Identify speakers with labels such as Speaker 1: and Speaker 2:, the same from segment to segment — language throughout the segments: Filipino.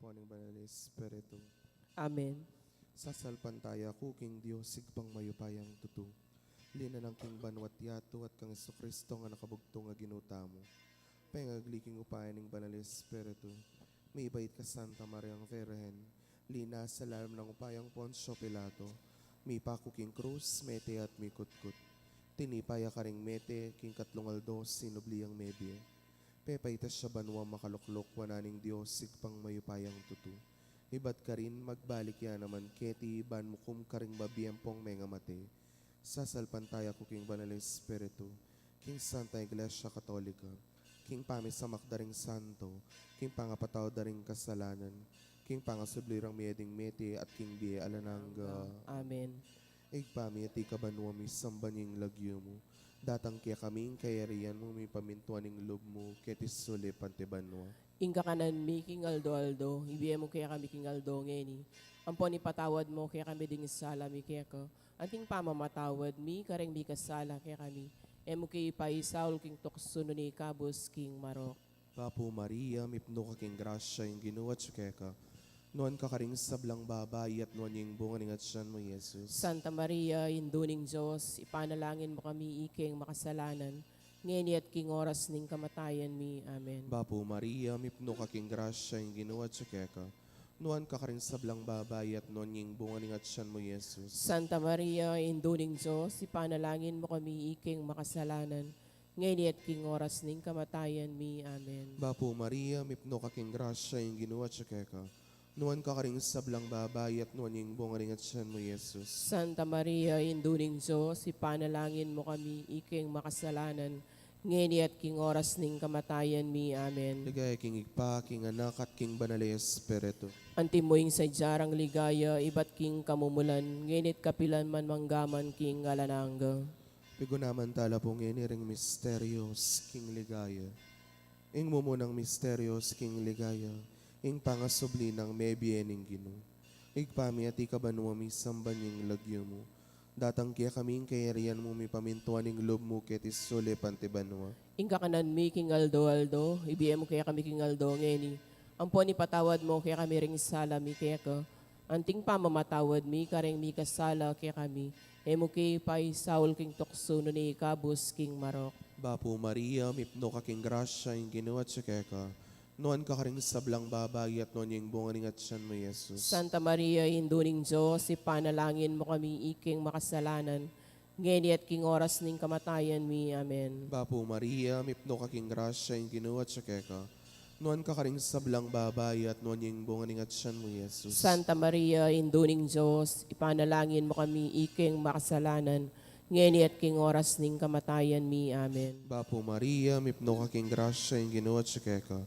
Speaker 1: po ng Banal na Espiritu.
Speaker 2: Amen.
Speaker 1: Sasalpantaya kuking Diyos, sigpang mayupayang tutu. Lina ng king banwat yato at kang Kristo nga nakabugtong nga ginuta mo. Pengagliking upayan ng Banal na Espiritu. May ibait ka Santa Mariang Virgen. Lina sa lalim ng upayang Poncio Pilato. May pakuking krus, mete at may kutkut. Tinipaya ka ring mete, king katlungaldos, sinubliyang mebye. Pepaitas siya banwa makaluklok, wananing Diyos, sigpang mayupayang tutu. Ibat ka rin, magbalik ya naman, keti, ban mukum ka ring mabiyempong menga mate. Sasalpantaya ko king Banal na Espiritu, king Santa Iglesia Katolika, king pamisamak daring santo, king pangapataw daring kasalanan, king pangasublirang mieding mete at king biye alanangga.
Speaker 2: Amen.
Speaker 1: Igpami at ikabanwa mi sambanying lagyo mo. Datang kaya kaming kayarian mo mi pamintuan ng loob mo, ketis suli pantibanwa.
Speaker 2: Ingka kanan mi king aldo, ibigay mo kaya kami king aldo ngeni. Ampon ipatawad mo kaya kami ding sala mi kaya ko. Anting pamamatawad mi kareng mi kasala kaya kami. Emo kay paisaul king toksuno ni kabus king marok.
Speaker 1: Papo Maria, mipno ka king grasya yung ginuwat ka. Noon ka karing sablang babay at noon yung bunga ng atsyan mo, Jesus.
Speaker 2: Santa Maria, induning Diyos, ipanalangin mo kami iking makasalanan. Ngeni at king oras ning kamatayan mi. Amen.
Speaker 1: Papo Maria, mipno ka king grasya yung ginuwat ka. Noon ka karing sablang babay at noon yung bunga ng atsyan mo, Jesus.
Speaker 2: Santa Maria, induning Diyos, ipanalangin mo kami iking makasalanan. Ngayon at king oras ning kamatayan mi. Amen.
Speaker 1: Papo Maria, mipno ka king grasya yung ginuwat ka. Noon ka karing sablang babay at noon yung bunga ng atsyan mo, Jesus.
Speaker 2: Santa Maria, induning Diyos, ipanalangin mo kami iking makasalanan. Ngayon at king oras ning kamatayan mi. Amen.
Speaker 1: Ligaya king igpa, king anak at king Banal na Espiritu.
Speaker 2: Antimoing sa jarang ligaya, ibat king kamumulan. Ngayon at kapilan man manggaman king alanangga.
Speaker 1: Pigo naman tala po ngayon ring misterios, king ligaya. Ing mumunang misterios, king ligaya. Ing pangasubli ng mebyening gino. Igpami at ikabanwa mi sambanying lagyo mo. Datang kaya kaming kayarian mo mi pamintuan ng loob mo ketis sole pantibanwa.
Speaker 2: Ingka kanan mi king aldo, ibigay mo kaya kami king aldo ngeni. Ampon ipatawad mo kaya kami ring sala mi kaya ko. Anting pamamatawad mi kareng mi kasala kaya kami. Emo kay pay Saul king toksuno ni kabus king marok.
Speaker 1: Bapo Maria, mipno ka king grasya yung ginuwat ka. Noon ka karing sablang babay at noon yung bunga ng atsyan mo, Jesus.
Speaker 2: Santa Maria, induning Diyos, ipanalangin mo kami iking makasalanan. Ngayon at king oras ning kamatayan mi. Amen.
Speaker 1: Bapo Maria, mipno ka king grasya yung ginuwat ka. Noon ka karing sablang babay at noon yung bunga ng atsyan mo, Jesus.
Speaker 2: Santa Maria, induning Diyos, ipanalangin mo kami iking makasalanan. Ngayon at king oras ning kamatayan mi. Amen.
Speaker 1: Bapo Maria, mipno ka king grasya yung ginuwat ka.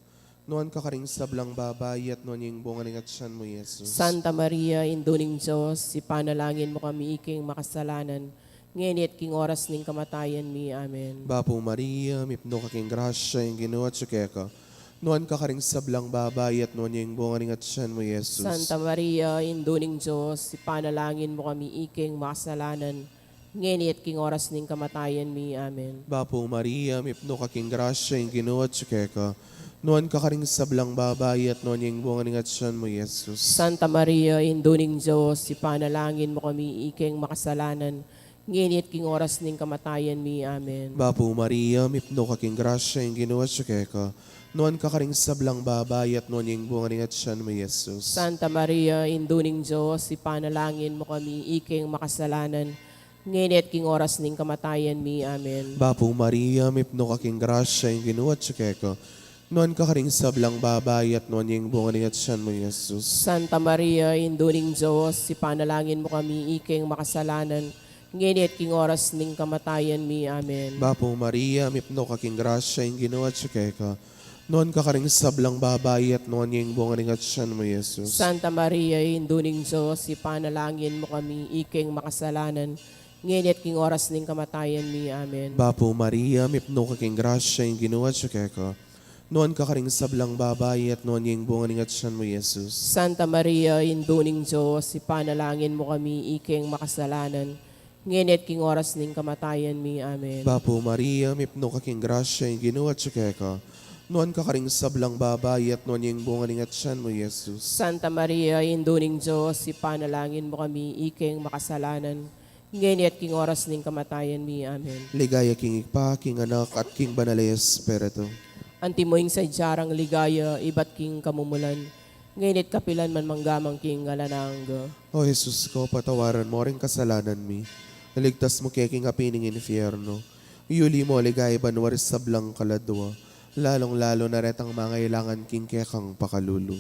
Speaker 1: Noon ka karing sablang babay at noon yung bunga ng atsyan mo, Jesus.
Speaker 2: Santa Maria, induning Diyos, ipanalangin mo kami iking makasalanan. Ngayon at king oras ning kamatayan mi. Amen.
Speaker 1: Bapo Maria, mipno ka king grasya yung ginuwat ka. Noon ka karing sablang babay at noon yung bunga ng atsyan mo, Jesus.
Speaker 2: Santa Maria, induning Diyos, ipanalangin mo kami iking makasalanan. Ngayon at king oras ning kamatayan mi. Amen.
Speaker 1: Bapo Maria, mipno ka king grasya yung ginuwat ka. Noon ka karing sablang babay at noon yung bunga ng atsyan mo, Jesus.
Speaker 2: Santa Maria, induning Diyos, ipanalangin mo kami iking makasalanan. Ngayon at king oras ning kamatayan mi. Amen.
Speaker 1: Bapo Maria, mipno ka king grasya yung ginuwat ka. Noon ka karing sablang babay at noon yung bunga ng atsyan mo, Jesus.
Speaker 2: Santa Maria, induning Diyos, ipanalangin mo kami iking makasalanan. Ngayon at king oras ning kamatayan mi. Amen.
Speaker 1: Bapo Maria, mipno ka king grasya yung ginuwat ka. Noon ka karing sablang babay at noon yung bunga ng atsyan mo, Jesus.
Speaker 2: Santa Maria, induning Diyos, ipanalangin mo kami iking makasalanan. Ngayon at king oras ning kamatayan mi. Amen.
Speaker 1: Bapo Maria, mipno ka king grasya yung ginuwat ka. Noon ka karing sablang babay at noon yung bunga ng atsyan mo, Jesus.
Speaker 2: Santa Maria, induning Diyos, ipanalangin mo kami iking makasalanan. Ngayon at king oras ning kamatayan mi. Amen.
Speaker 1: Bapo Maria, mipno ka king grasya yung ginuwat ka. Noon ka karing sablang babay at noon yung bunga ng atsyan mo, Jesus.
Speaker 2: Santa Maria, induning Diyos, ipanalangin mo kami iking makasalanan. Ngayon at king oras ning kamatayan mi. Amen.
Speaker 1: Bapo Maria, mipno ka king grasya yung ginuwat ka. Nuan ka karing sablang babae at nuan yung bunga ning at siyan mo, Jesus.
Speaker 2: Santa Maria, Induning Diyos, ipanalangin mo kami, iking makasalanan. Ngayon at king oras ning kamatayan mi. Amen.
Speaker 1: Ligaya king ikpa, king anak, at king banal na Espiritu.
Speaker 2: Antimoing sa jarang ligaya, ibat king kamumulan. Ngayon at kapilan man manggamang king alanang.
Speaker 1: O Jesus ko, patawaran mo rin kasalanan mi. Naligtas mo kaya king apining infierno. Yuli mo, ligaya banwaris sablang kaladwa. Lalong-lalo na retang mangailangan king kekang pakalulu.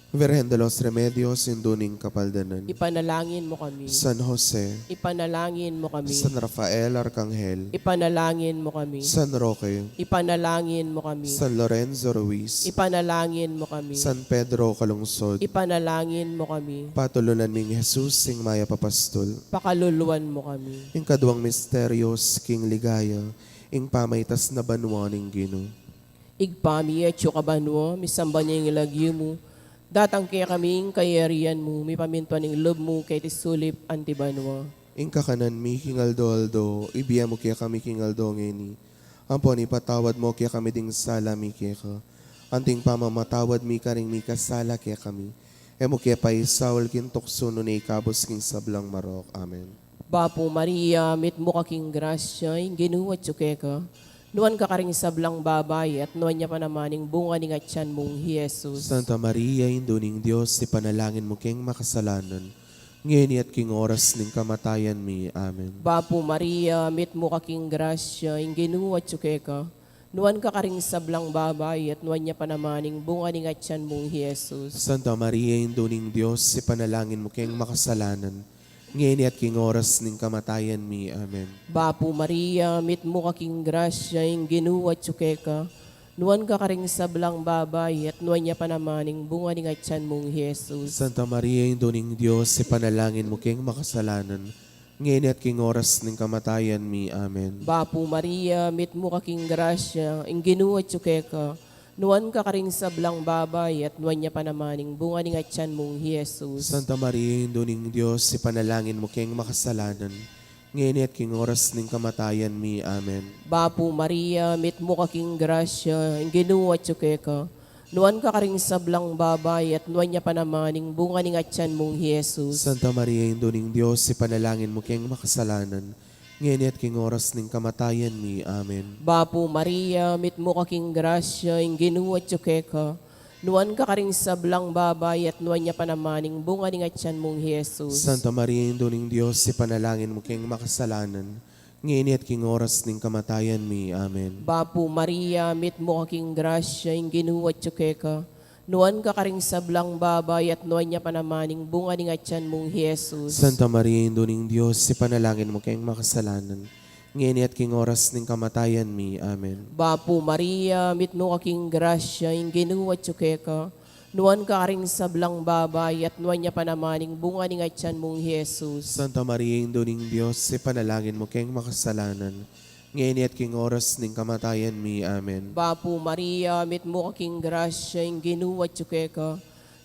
Speaker 1: Virgen de los Remedios, Induning Kapaldanan.
Speaker 2: Ipanalangin mo kami.
Speaker 1: San Jose,
Speaker 2: Ipanalangin mo kami.
Speaker 1: San Rafael Arcangel,
Speaker 2: Ipanalangin mo kami.
Speaker 1: San Roque,
Speaker 2: Ipanalangin mo kami.
Speaker 1: San Lorenzo Ruiz,
Speaker 2: Ipanalangin mo kami.
Speaker 1: San Pedro Calungsod,
Speaker 2: Ipanalangin mo kami.
Speaker 1: patulunan ming Jesus, sing maya papastol.
Speaker 2: Pakaluluan mo kami.
Speaker 1: Ing kadwang misteryos, king ligaya, ing pamaytas na banwaning gino.
Speaker 2: Igpami at kabanwa, misamba niya yung ilagyo mo. Datang kaya kaming kayarian mo, may pamintuan ng loob mo kay tisulip antibanwa.
Speaker 1: Ing kakanan mi, king Aldo, ibiya mo kaya kami king Aldo ngeni. Ampon ipatawad mo kaya kami ding sala mi kaya ka. Anting pamamatawad mi karing mi kasala kaya kami. Emo kaya pa isawal kin tukso no na ikabos king sablang marok. Amen.
Speaker 2: Bapo Maria, mit mo kaking grasya, yung ginuwat ka. Nuwan ka karing sablang babay at nuwan niya pa namaning bunga ni ngatyan mong Jesus.
Speaker 1: Santa Maria, Induning Diyos, ipanalangin mo king makasalanan. Ngayon at king oras ning kamatayan mi. Amen.
Speaker 2: Bapo Maria, mit mo kaking grasya, yung ginuwat ka. Nuwan ka karing sablang babay at nuwan niya pa namaning bunga ni ngatyan mong Jesus.
Speaker 1: Santa Maria, Induning Diyos, ipanalangin mo king makasalanan. Ngayon at king oras ning kamatayan mi. Amen.
Speaker 2: Bapo Maria, mit mo kaking grasya, yung ginuwat ka. Nuwan ka karing sablang babay at nuwan niya pa namaning bunga ni ngatyan mong Jesus.
Speaker 1: Santa Maria, Induning Diyos, ipanalangin mo king makasalanan. Ngayon at king oras ning kamatayan mi. Amen.
Speaker 2: Bapo Maria, mit mo kaking grasya, yung ginuwat ka. Nuwan ka karing sablang babay at nuwan niya pa namaning bunga ni ngatyan mong Jesus.
Speaker 1: Santa Maria, Induning Diyos, ipanalangin mo king makasalanan. Ngayon at king oras ning kamatayan mi. Amen.
Speaker 2: Bapo Maria, mit mo kaking grasya, yung ginuwat ka. Nuwan ka karing sablang babay at nuwan niya pa namaning bunga ni ngatyan mong Jesus.
Speaker 1: Santa Maria, Induning Diyos, ipanalangin mo king makasalanan. Ngayon at king oras ning kamatayan mi. Amen.
Speaker 2: Bapo Maria, mit mo kaking grasya, yung ginuwat ka. Nuwan ka karing sablang babay at nuwan niya pa namaning bunga ni ngatyan mong Jesus.
Speaker 1: Santa Maria, Induning Diyos, ipanalangin mo king makasalanan. Ngayon at king oras ning kamatayan mi. Amen.
Speaker 2: Bapo Maria, mit mo kaking grasya, yung ginuwat ka. Nuwan ka karing sablang babay at nuwan niya pa namaning bunga ni ngatyan mong Jesus.
Speaker 1: Santa Maria, Induning Diyos, ipanalangin mo king makasalanan. Ngayon at king oras ning kamatayan mi. Amen.
Speaker 2: Bapo Maria, mit mo kaking grasya, yung ginuwat ka. Nuwan ka karing sablang babay at nuwan niya pa namaning bunga ni ngatyan mong Jesus.
Speaker 1: Santa Maria, Induning Diyos, ipanalangin mo king makasalanan. Ngayon at king oras ning kamatayan mi. Amen.
Speaker 2: Bapo Maria, mit mo kaking grasya, yung ginuwat ka.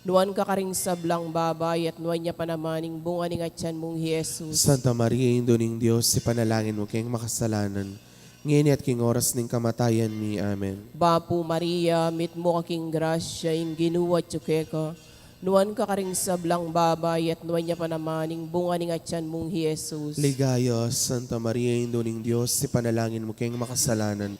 Speaker 2: Nuwan ka karing sablang babay at nuwan niya pa namaning bunga ni ngatyan mong Jesus.
Speaker 1: Santa Maria, Induning Diyos, ipanalangin mo king makasalanan. Ngayon at king oras ning kamatayan mi. Amen.
Speaker 2: Bapo Maria, mit mo kaking grasya, yung ginuwat ka. Nuwan ka karing sablang babay at nuwan niya pa namaning bunga ni ngatyan mong Jesus.
Speaker 1: Ligaya, Santa Maria, Induning Diyos, ipanalangin mo king makasalanan.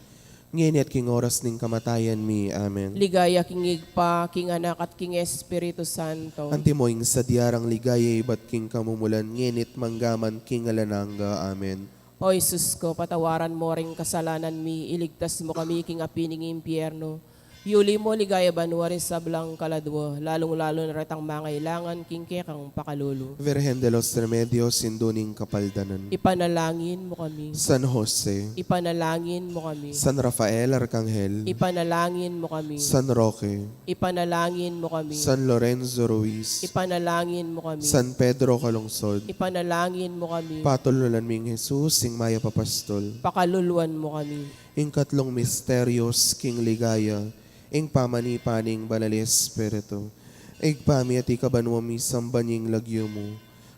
Speaker 1: Ngayon at king oras ning kamatayan mi. Amen.
Speaker 2: Ligaya king igpa, king anak at king Espiritu Santo.
Speaker 1: Antimoing sa diarang ligaya, iba't king kamumulan, ngenit manggaman king alananga. Amen.
Speaker 2: O Jesus ko, patawaran mo ring kasalanan mi, iligtas mo kami king apining impyerno. Yuli mo ligaya banwari sablang kaladwa, lalong-lalo na retang mangailangan king kekang pakalulu.
Speaker 1: Virgen de los Remedios, Induning Kapaldanan.
Speaker 2: Ipanalangin mo kami.
Speaker 1: San Jose,
Speaker 2: Ipanalangin mo kami.
Speaker 1: San Rafael Arcangel,
Speaker 2: Ipanalangin mo kami.
Speaker 1: San Roque,
Speaker 2: Ipanalangin mo kami.
Speaker 1: San Lorenzo Ruiz,
Speaker 2: Ipanalangin mo kami.
Speaker 1: San Pedro Calungsod,
Speaker 2: Ipanalangin mo kami.
Speaker 1: patulunan ming Jesus, sing maya papastol.
Speaker 2: Pakaluluan mo kami.
Speaker 1: Ing katlong misteryos, king ligaya, ing pamanipaning banal Espiritu. Ig pami at ikabanwami sambanying lagyo mo.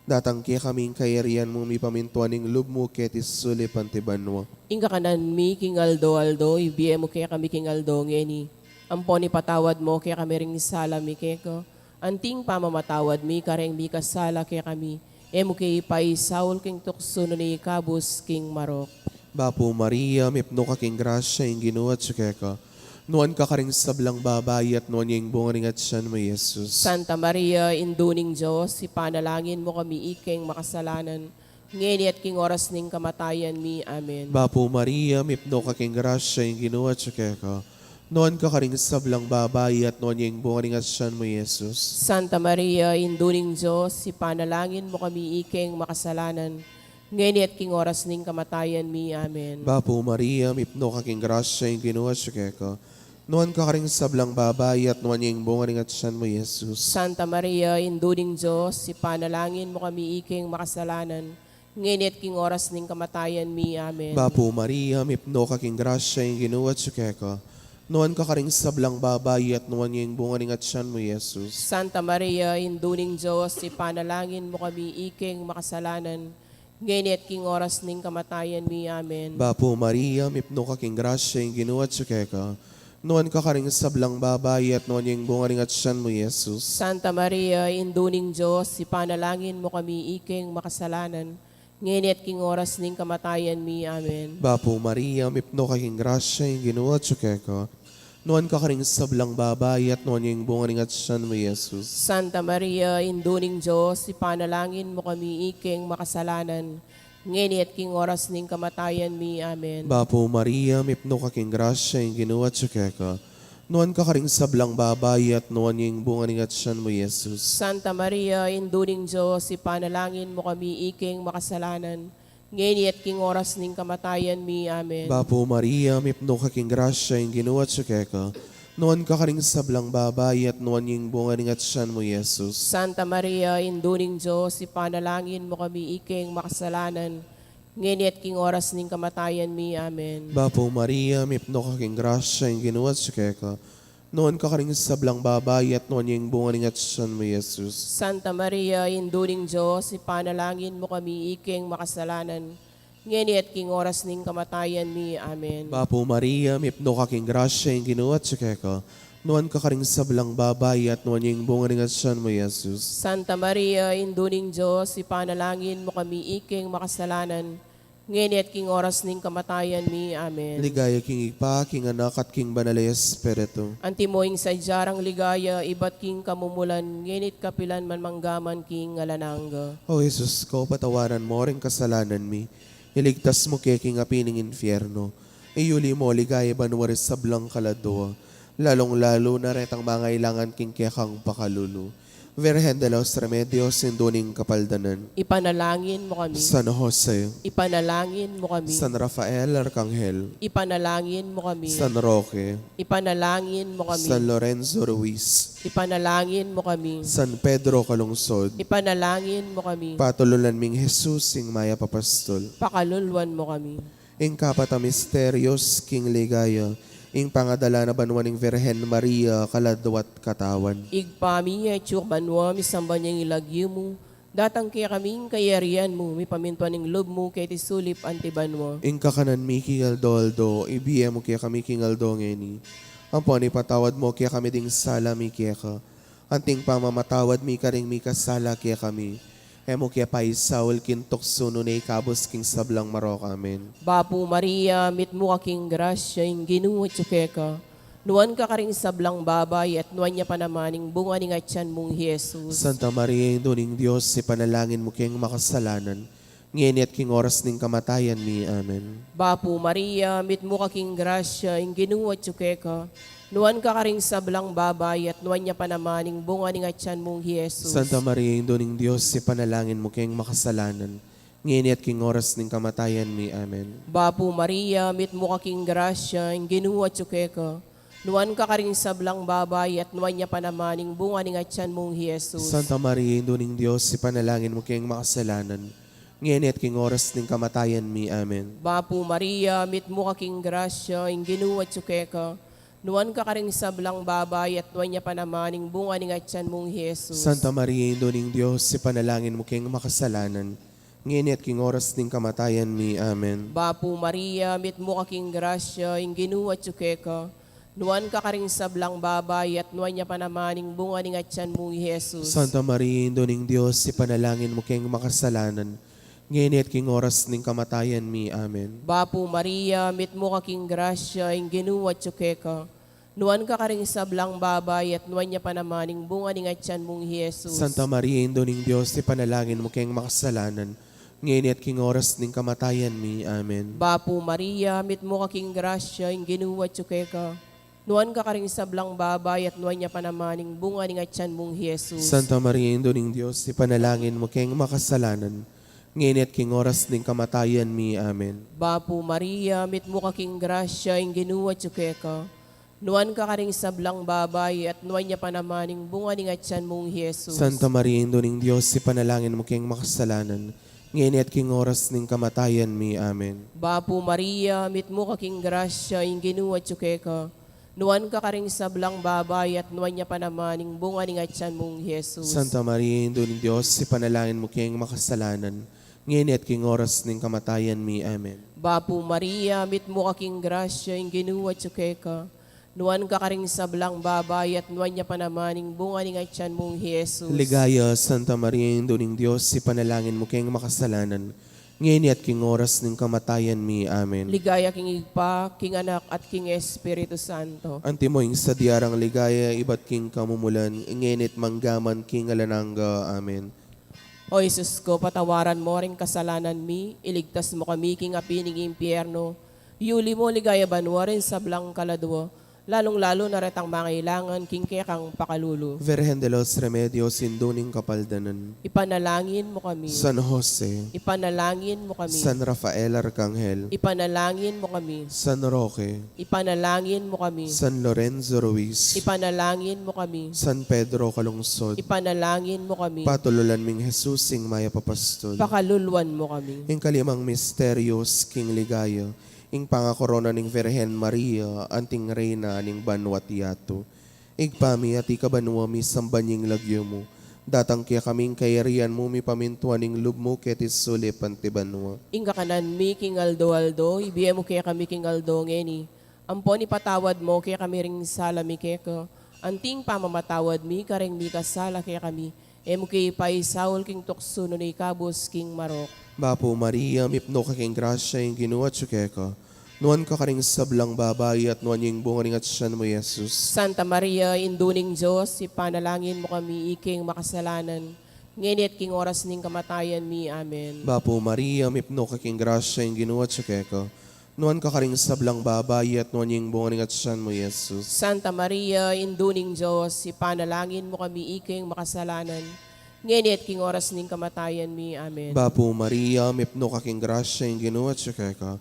Speaker 1: Datang kaya kaming kayarian mo mi pamintuan ng lub mo ketis sulipan ti banwa.
Speaker 2: Inga kanan mi king aldo, ibiyem mo kaya kami king aldo ngeni. Ampon ipatawad mo kaya kami ring sala mi kaya ko. Anting pamamatawad mi kareng mi kasala kaya kami. Emo kay ipay Saul king tukso no ni kabus king marok.
Speaker 1: Bapo Maria, mipno ka king grasya, yung ginuat siya ka. Nuan ka karing sablang babae at nuan yung bungaring at siyan mo, Jesus.
Speaker 2: Santa Maria, induning Diyos, ipanalangin mo kami iking makasalanan. Ngeni at king oras ning kamatayan mi. Amen.
Speaker 1: Bapo Maria, mipno ka king grasya, yung ginuat siya ka. Nuan ka karing sablang babae at nuan yung bungaring at siyan mo, Jesus.
Speaker 2: Santa Maria, induning Diyos, ipanalangin mo kami iking makasalanan. Ngayon at king oras ning kamatayan mi. Amen.
Speaker 1: Bapo Maria, mipno ka king grasya, yung ginuat siya ka. Nuan ka karing sablang babae at nuan yung bungaring at siyan mo, Jesus.
Speaker 2: Santa Maria, induning Diyos, ipanalangin mo kami iking makasalanan. Ngayon at king oras ning kamatayan mi. Amen.
Speaker 1: Bapo Maria, mipno ka king grasya, yung ginuat siya ka. Nuan ka karing sablang babae at nuan yung bungaring at siyan mo, Jesus.
Speaker 2: Santa Maria, induning Diyos, ipanalangin mo kami iking makasalanan. Ngayon at king oras ning kamatayan mi. Amen.
Speaker 1: Bapo Maria, mipno ka king grasya, yung ginuat siya ka. Nuan ka karing sablang babae at nuan yung bungaring at siyan mo, Jesus.
Speaker 2: Santa Maria, induning Diyos, ipanalangin mo kami iking makasalanan. Ngayon at king oras ning kamatayan mi. Amen.
Speaker 1: Bapo Maria, mipno ka king grasya, yung ginuat siya ka. Nuan ka karing sablang babae at nuan yung bungaring at siyan mo, Jesus.
Speaker 2: Santa Maria, induning Diyos, ipanalangin mo kami iking makasalanan. Ngayon at king oras ning kamatayan mi. Amen.
Speaker 1: Bapo Maria, mipno ka king grasya, yung ginuat siya ka. Nuan ka karing sablang babae at nuan yung bungaring at siyan mo, Jesus.
Speaker 2: Santa Maria, induning Diyos, ipanalangin mo kami iking makasalanan. Ngayon at king oras ning kamatayan mi. Amen.
Speaker 1: Bapo Maria, mipno ka king grasya, yung ginuat siya ka. Nuan ka karing sablang babae at nuan yung bungaring at siyan mo, Jesus.
Speaker 2: Santa Maria, induning Diyos, ipanalangin mo kami iking makasalanan. Ngayon at king oras ning kamatayan mi. Amen.
Speaker 1: Bapo Maria, mipno ka king grasya, yung ginuat siya ka. Nuan ka karing sablang babae at nuan yung bungaring at siyan mo, Jesus.
Speaker 2: Santa Maria, induning Diyos, ipanalangin mo kami iking makasalanan. Ngayon at king oras ning kamatayan mi. Amen.
Speaker 1: Bapo Maria, mipno ka king grasya, yung ginuat siya ka. Nuan ka karing sablang babae at nuan yung bungaring at siyan mo, Jesus.
Speaker 2: Santa Maria, induning Diyos, ipanalangin mo kami iking makasalanan. Ngayon at king oras ning kamatayan mi. Amen.
Speaker 1: Ligaya king ipa, king anak at king banal na Espiritu.
Speaker 2: Antimoing sa jarang ligaya, ibat king kamumulan, ngenit kapilan man manggaman king alanangga.
Speaker 1: O Jesus ko, patawaran mo rin kasalanan mi. Iligtas mo kay king apining infierno. Iyuli mo, ligaya banwaris sa blang kaladwa. Lalong-lalo na retang mga ilangan king kekang pakalulu. Virgen de los Remedios, sinduning kapaldanan.
Speaker 2: Ipanalangin mo kami.
Speaker 1: San Jose,
Speaker 2: Ipanalangin mo kami.
Speaker 1: San Rafael Arcangel,
Speaker 2: Ipanalangin mo kami.
Speaker 1: San Roque,
Speaker 2: Ipanalangin mo kami.
Speaker 1: San Lorenzo Ruiz,
Speaker 2: Ipanalangin mo kami.
Speaker 1: San Pedro Calungsod,
Speaker 2: Ipanalangin mo kami.
Speaker 1: patululan ming Jesus, ing maya papastol.
Speaker 2: Pakalulwan mo kami.
Speaker 1: Ing kapata misterios, King Ligaya, ing pangadala na banwaning Virgen Maria, kaladwat katawan.
Speaker 2: Igpami at banwa, misamba niyang ilagyo mo. Datang kaya kaming kayarian mo, may pamintuan ng loob mo, kaya tisulip antibanwa.
Speaker 1: Ing kakanan mi King Aldoldo, ibiya mo kaya kami King Aldo ngeni. Ampon ipatawad mo kaya kami ding sala mi kaya ka. Anting pamamatawad mi karing mi kasala kaya kami. Emo kaya pa Saul kintok suno na ikabos king sablang marok. Amen.
Speaker 2: Bapo Maria, mit mo kaking grasya, yung ginuwa tsukeka. Nuwan ka karing sablang babay, at nuwan niya pa namaning bunga ni ngatyan mong Jesus.
Speaker 1: Santa Maria, Induning Diyos, ipanalangin mo kayong makasalanan. Ngayon at king oras ning kamatayan mi. Amen.
Speaker 2: Bapo Maria, mit mo kaking grasya, yung ginuwa tsukeka. Nuwan ka karing sablang babay, at nuwan niya pa namaning bunga ni ngatyan mong Jesus.
Speaker 1: Santa Maria, Induning Diyos, ipanalangin mo kayong makasalanan. Ngayon at king oras ning kamatayan mi. Amen.
Speaker 2: Bapo Maria, mit mo kaking grasya, yung ginuwa tsukeka. Nuwan ka karing sablang babay, at nuwan niya pa namaning bunga ni ngatyan mong Jesus.
Speaker 1: Santa Maria, Induning Diyos, ipanalangin mo kayong makasalanan. Ngayon at king oras ning kamatayan mi. Amen.
Speaker 2: Bapo Maria, mit mo kaking grasya, yung ginuwa tsukeka. Nuan ka karing sablang babay at nuan niya panamaning bunga ni ngatyan mong Jesus.
Speaker 1: Santa Maria, Indo ning Diyos, si panalangin mo king makasalanan, ngayon at king oras ning kamatayan mi. Amen.
Speaker 2: Bapu Maria, mit mo kaking grasya, ingginuwa tsukeka. Nuan ka karing sablang babay at nuan niya panamaning bunga ni ngatyan mong Jesus.
Speaker 1: Santa Maria, Indo ning Diyos, si panalangin mo king makasalanan, ngayon at king oras ning kamatayan mi. Amen.
Speaker 2: Bapu Maria, mit mo kaking grasya, ingginuwa tsukeka. Nuan ka karing sablang babay at nuan niya panamaning bunga ni ngatyan mong Jesus.
Speaker 1: Santa Maria, Indo ning Diyos, si panalangin mo king makasalanan, ngayon at king oras ning kamatayan mi. Amen.
Speaker 2: Bapu Maria, mit mo kaking grasya, ingginuwa tsukeka. Nuan ka karing sablang babay at nuan niya panamaning bunga ni ngatyan mong Jesus.
Speaker 1: Santa Maria, Indo ning Diyos, si panalangin mo king makasalanan, ngayon at king oras ning kamatayan mi. Amen.
Speaker 2: Bapu Maria, mit mo kaking grasya, ingginuwa tsukeka. Nuan ka karing sablang babay at nuan niya panamaning bunga ni ngatyan mong Jesus.
Speaker 1: Santa Maria, Indo ning Diyos, si panalangin mo king makasalanan, ngayon at king oras ning kamatayan mi. Amen.
Speaker 2: Bapu Maria, mit mo kaking grasya, ingginuwa tsukeka. Nuan ka karing sablang babay at nuan niya panamaning bunga ni ngatyan mong Jesus.
Speaker 1: Santa Maria, Indo ning Diyos, si panalangin mo king makasalanan, ngayon at king oras ning kamatayan mi. Amen.
Speaker 2: Bapu Maria, mit mo kaking grasya, ingginuwa tsukeka. Nuan ka karing sablang babay at nuan niya panamaning bunga ni ngatyan mong Jesus.
Speaker 1: Ligaya, Santa Maria, Indo ning Diyos, si panalangin mo king makasalanan, ngayon at king oras ning kamatayan mi. Amen.
Speaker 2: Ligaya king Igpa, king Anak at king Espiritu Santo.
Speaker 1: Antimoing sa diarang ligaya, iba't king kamumulan, ngayon at manggaman king alananga. Amen.
Speaker 2: O Jesus ko, patawaran mo ring kasalanan mi, iligtas mo kami king apining impyerno. Yuli mo ligaya banwa rin sablang kaladwa, lalong-lalo na retang mangailangan king kekang pakalulu.
Speaker 1: Virgen de los Remedios, Induning Kapaldanan,
Speaker 2: Ipanalangin mo kami.
Speaker 1: San Jose,
Speaker 2: Ipanalangin mo kami.
Speaker 1: San Rafael Arcangel,
Speaker 2: Ipanalangin mo kami.
Speaker 1: San Roque,
Speaker 2: Ipanalangin mo kami.
Speaker 1: San Lorenzo Ruiz,
Speaker 2: Ipanalangin mo kami.
Speaker 1: San Pedro Calungsod,
Speaker 2: Ipanalangin mo kami.
Speaker 1: Patululan ming Jesus sing maya papastol.
Speaker 2: Pakaluluan mo kami.
Speaker 1: Ing kalimang misterios, King Ligaya, ing pangakorona ning Virgen Maria, anting reyna ning banwat yato. Igpami at ikabanwa mi sambanying lagyo mo. Datang kaya kaming kayarian mo mi pamintuan ning lub mo ketis sulip antibanwa.
Speaker 2: Inga kanan mi king aldo, ibigay mo kaya kami king aldo ngeni. Ampon ipatawad mo kaya kami ring sala mi keka. Anting pamamatawad mi kareng mi kasala kaya kami. Emo kay paisaul king tukso no ni kabus king marok.
Speaker 1: Bapo Maria, mipno ka king grasya ing ginuwa tsukeka. Nuan ka karing sablang babay at nuan yung bunga ring at siyan mo, Jesus.
Speaker 2: Santa Maria, induning Diyos, ipanalangin mo kami iking makasalanan. Ngayon at king oras ning kamatayan mi. Amen.
Speaker 1: Bapo Maria, mipno ka king grasya ing ginuwa tsukeka. Nuan ka karing sablang babay at nuan yung bunga ring at siyan mo, Jesus.
Speaker 2: Santa Maria, induning Diyos, ipanalangin mo kami iking makasalanan. Ngayon at king oras ning kamatayan mi. Amen.
Speaker 1: Bapo Maria, mipno ka king grasya ing ginuwa tsukeka.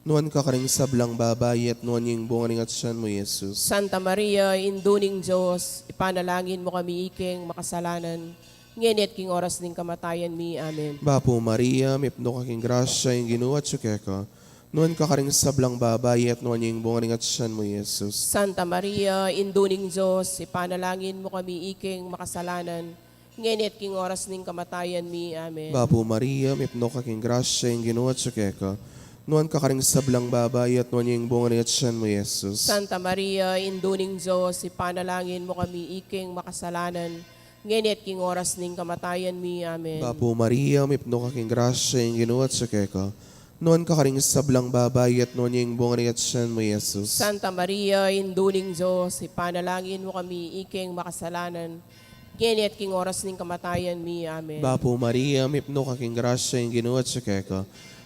Speaker 1: Nuan ka karing sablang babay at nuan yung bunga ring at siyan mo, Jesus.
Speaker 2: Santa Maria, induning Diyos, ipanalangin mo kami iking makasalanan. Ngayon at king oras ning kamatayan mi. Amen.
Speaker 1: Bapo Maria, mipno ka king grasya ing ginuwa tsukeka. Nuan ka karing sablang babay at nuan yung bunga ring at siyan mo, Jesus.
Speaker 2: Santa Maria, induning Diyos, ipanalangin mo kami iking makasalanan. Ngayon at king oras ning kamatayan mi. Amen.
Speaker 1: Bapo Maria, mipno ka king grasya ing ginuwa tsukeka. Nuan ka karing sablang babay at nuan yung bunga ring at siyan mo, Jesus.
Speaker 2: Santa Maria, induning Diyos, ipanalangin mo kami iking makasalanan. Ngayon at king oras ning kamatayan mi. Amen.
Speaker 1: Bapo Maria, mipno ka king grasya ing ginuwa tsukeka. Nuan ka karing sablang babay at nuan yung bunga ring at siyan mo, Jesus.
Speaker 2: Santa Maria, induning Diyos, ipanalangin mo kami iking makasalanan. Ngayon at king oras ning kamatayan mi. Amen.
Speaker 1: Bapo Maria, mipno ka king grasya ing ginuwa tsukeka.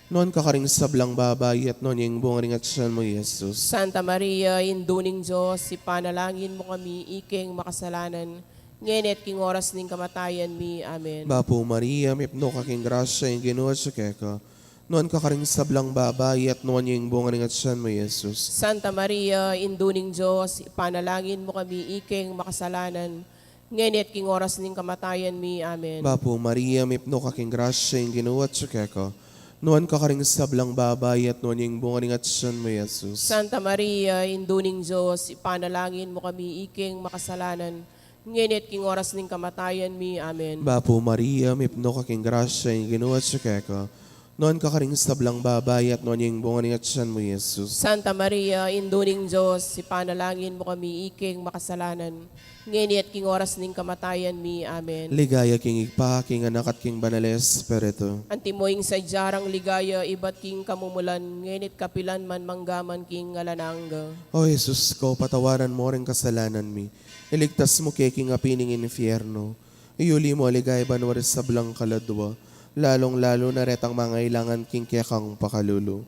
Speaker 1: Nuan ka karing sablang babay at nuan yung bunga ring at siyan mo, Jesus.
Speaker 2: Santa Maria, induning Diyos, ipanalangin mo kami iking makasalanan. Ngayon at king oras ning kamatayan mi. Amen.
Speaker 1: Bapo Maria, mipno ka king grasya ing ginuwa tsukeka. Nuan ka karing sablang babay at nuan yung bunga ring at siyan mo, Jesus.
Speaker 2: Santa Maria, induning Diyos, ipanalangin mo kami iking makasalanan. Ngayon at king oras ning kamatayan mi. Amen.
Speaker 1: Bapo Maria, mipno ka king grasya ing ginuwa tsukeka. Nuan ka karing sablang babay at nuan yung bunga ning at siyan mo, Jesus.
Speaker 2: Santa Maria, Induning Diyos, ipanalangin mo kami iking makasalanan. Ngunit king oras ning kamatayan mi. Amen.
Speaker 1: Bapo Maria, mipno ka king grasya, yung ginuwat siya keka. Nuan ka karing sablang babay at nuan yung bunga ning at siyan mo, Jesus.
Speaker 2: Santa Maria, Induning Diyos, ipanalangin mo kami iking makasalanan. Ngunit king oras ning kamatayan mi. Amen.
Speaker 1: Ligaya king igpa, king anak at king banal Espiritu.
Speaker 2: Antimoing sa jarang ligaya, iba't king kamumulan, ngunit kapilan man manggaman king ngalanangga.
Speaker 1: O Jesus ko, patawaran mo rin kasalanan mi. Iligtas mo kay king apining infierno. Iuli mo aligay banwaris sa blang kaladwa. Lalong-lalo na retang mga ilangan king kekang pakalulu.